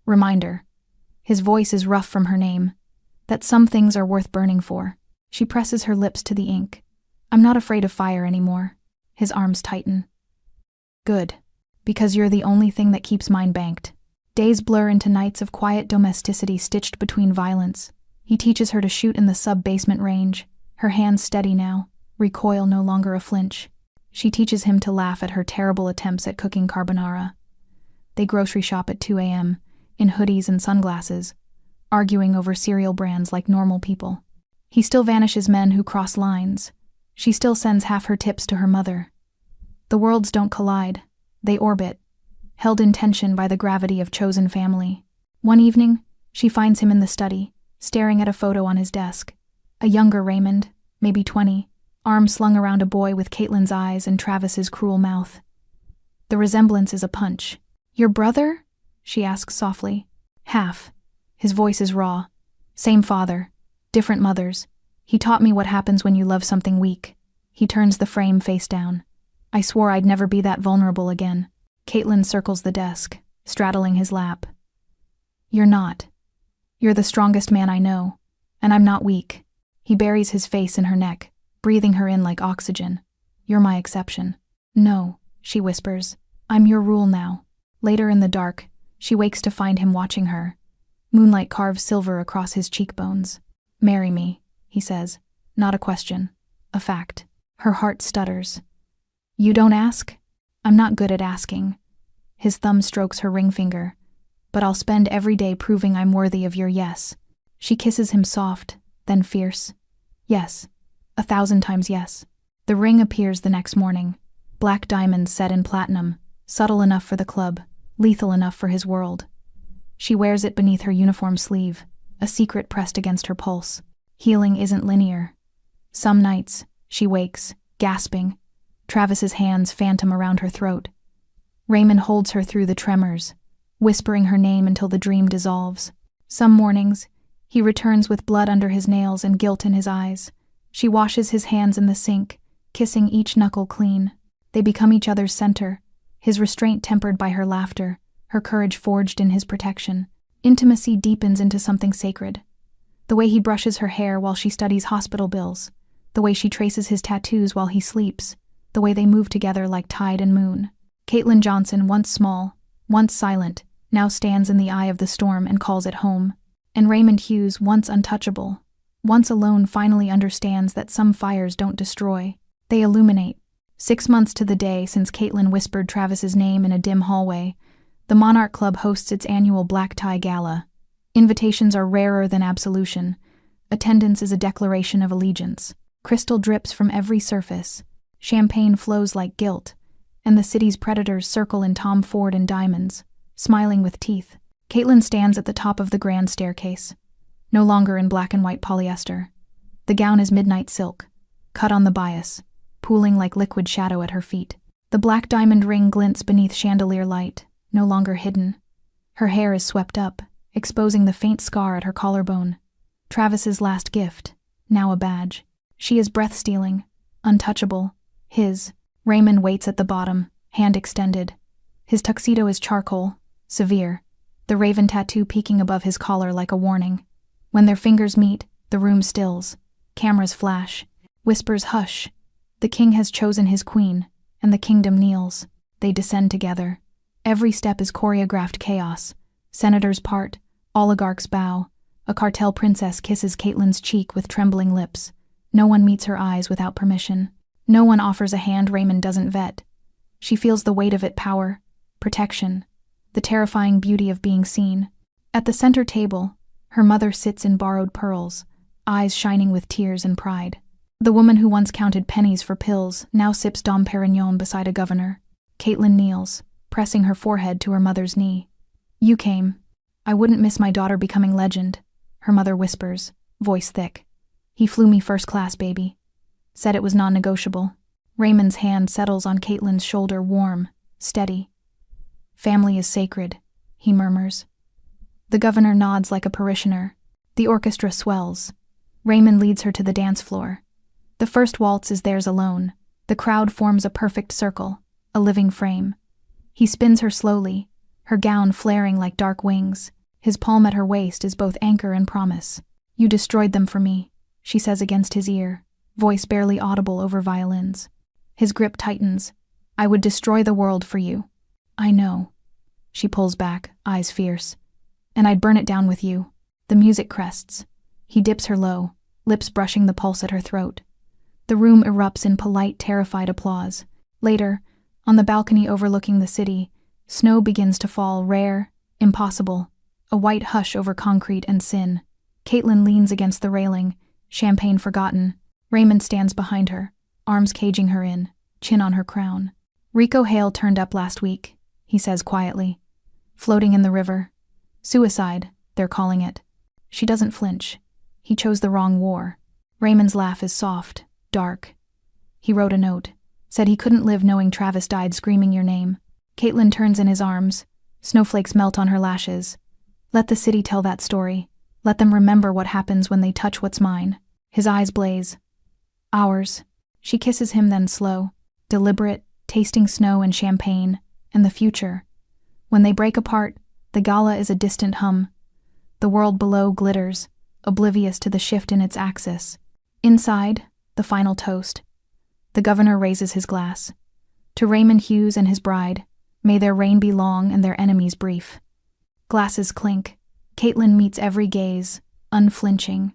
Reminder. His voice is rough from her name, that some things are worth burning for. She presses her lips to the ink. I'm not afraid of fire anymore. His arms tighten. Good, because you're the only thing that keeps mine banked. Days blur into nights of quiet domesticity stitched between violence. He teaches her to shoot in the sub-basement range, her hands steady now, recoil no longer a flinch. She teaches him to laugh at her terrible attempts at cooking carbonara. They grocery shop at 2 a.m., in hoodies and sunglasses, arguing over cereal brands like normal people. He still vanishes men who cross lines. She still sends half her tips to her mother. The worlds don't collide, they orbit, held in tension by the gravity of chosen family. One evening, she finds him in the study, staring at a photo on his desk. A younger Raymond, maybe 20, arms slung around a boy with Caitlin's eyes and Travis's cruel mouth. The resemblance is a punch. Your brother? She asks softly. Half. His voice is raw. Same father, different mothers. He taught me what happens when you love something weak. He turns the frame face down. I swore I'd never be that vulnerable again. Caitlin circles the desk, straddling his lap. You're not. You're the strongest man I know, and I'm not weak. He buries his face in her neck, breathing her in like oxygen. You're my exception. No, she whispers. I'm your rule now. Later in the dark, she wakes to find him watching her. Moonlight carves silver across his cheekbones. Marry me, he says. Not a question. A fact. Her heart stutters. You don't ask? I'm not good at asking. His thumb strokes her ring finger. But I'll spend every day proving I'm worthy of your yes. She kisses him soft, then fierce. Yes. 1,000 times yes. The ring appears the next morning. Black diamonds set in platinum, subtle enough for the club, lethal enough for his world. She wears it beneath her uniform sleeve, a secret pressed against her pulse. Healing isn't linear. Some nights, she wakes, gasping, Travis's hands phantom around her throat. Raymond holds her through the tremors, whispering her name until the dream dissolves. Some mornings, he returns with blood under his nails and guilt in his eyes. She washes his hands in the sink, kissing each knuckle clean. They become each other's center, his restraint tempered by her laughter, her courage forged in his protection. Intimacy deepens into something sacred. The way he brushes her hair while she studies hospital bills, the way she traces his tattoos while he sleeps, the way they move together like tide and moon. Caitlin Johnson, once small, once silent, now stands in the eye of the storm and calls it home. And Raymond Hughes, once untouchable, once alone, finally understands that some fires don't destroy, they illuminate. 6 months to the day since Caitlin whispered Travis's name in a dim hallway, the Monarch Club hosts its annual black tie gala. Invitations are rarer than absolution. Attendance is a declaration of allegiance. Crystal drips from every surface. Champagne flows like guilt, and the city's predators circle in Tom Ford and diamonds, smiling with teeth. Caitlin stands at the top of the grand staircase, no longer in black and white polyester. The gown is midnight silk, cut on the bias, pooling like liquid shadow at her feet. The black diamond ring glints beneath chandelier light, no longer hidden. Her hair is swept up, exposing the faint scar at her collarbone. Travis's last gift, now a badge. She is breath-stealing, untouchable. His. Raymond waits at the bottom, hand extended. His tuxedo is charcoal, severe, the raven tattoo peeking above his collar like a warning. When their fingers meet, The room stills. Cameras flash. Whispers hush. The king has chosen his queen, and the kingdom kneels. They descend together. Every step is choreographed chaos. Senators part. Oligarchs bow. A cartel princess kisses Caitlyn's cheek with trembling lips. No one meets her eyes without permission. No one offers a hand Raymond doesn't vet. She feels the weight of it: power, protection, the terrifying beauty of being seen. At the center table, her mother sits in borrowed pearls, eyes shining with tears and pride. The woman who once counted pennies for pills now sips Dom Perignon beside a governor. Caitlyn kneels, pressing her forehead to her mother's knee. "You came. I wouldn't miss my daughter becoming legend," her mother whispers, voice thick. "He flew me first class, baby. Said it was non-negotiable." Raymond's hand settles on Caitlyn's shoulder, warm, steady. "Family is sacred," he murmurs. The governor nods like a parishioner. The orchestra swells. Raymond leads her to the dance floor. The first waltz is theirs alone. The crowd forms a perfect circle, a living frame. He spins her slowly, her gown flaring like dark wings. His palm at her waist is both anchor and promise. "You destroyed them for me," she says against his ear, voice barely audible over violins. His grip tightens. "I would destroy the world for you." "I know." She pulls back, eyes fierce. "And I'd burn it down with you." The music crests. He dips her low, lips brushing the pulse at her throat. The room erupts in polite, terrified applause. Later, on the balcony overlooking the city, snow begins to fall, rare, impossible, a white hush over concrete and sin. Caitlyn leans against the railing, champagne forgotten. Raymond stands behind her, arms caging her in, chin on her crown. "Rico Hale turned up last week," he says quietly. "Floating in the river. Suicide, they're calling it." She doesn't flinch. He chose the wrong war. Raymond's laugh is soft, dark. "He wrote a note. Said he couldn't live knowing Travis died screaming your name." Caitlyn turns in his arms. Snowflakes melt on her lashes. "Let the city tell that story. Let them remember what happens when they touch what's mine." His eyes blaze. "Ours." She kisses him, then slow, deliberate, tasting snow and champagne, and the future. When they break apart, the gala is a distant hum. The world below glitters, oblivious to the shift in its axis. Inside, the final toast. The governor raises his glass. "To Raymond Hughes and his bride, may their reign be long and their enemies brief." Glasses clink. Caitlyn meets every gaze, unflinching.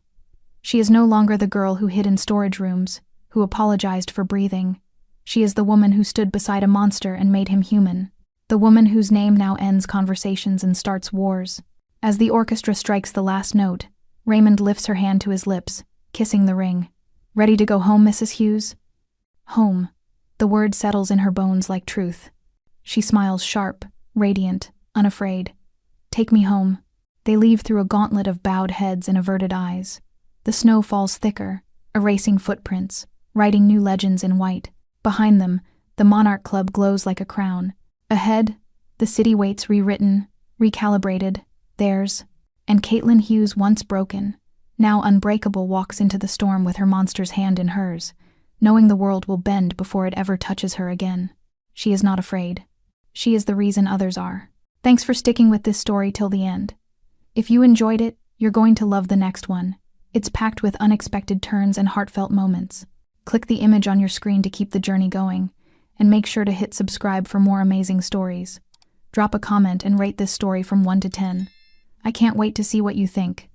She is no longer the girl who hid in storage rooms, who apologized for breathing. She is the woman who stood beside a monster and made him human. The woman whose name now ends conversations and starts wars. As the orchestra strikes the last note, Raymond lifts her hand to his lips, kissing the ring. "Ready to go home, Mrs. Hughes?" Home. The word settles in her bones like truth. She smiles sharp, radiant, unafraid. "Take me home." They leave through a gauntlet of bowed heads and averted eyes. The snow falls thicker, erasing footprints, writing new legends in white. Behind them, the Monarch Club glows like a crown. Ahead, the city waits, rewritten, recalibrated, theirs. And Caitlyn Hughes, once broken, now unbreakable, walks into the storm with her monster's hand in hers, knowing the world will bend before it ever touches her again. She is not afraid. She is the reason others are. Thanks for sticking with this story till the end. If you enjoyed it, you're going to love the next one. It's packed with unexpected turns and heartfelt moments. Click the image on your screen to keep the journey going, and make sure to hit subscribe for more amazing stories. Drop a comment and rate this story from 1 to 10. I can't wait to see what you think.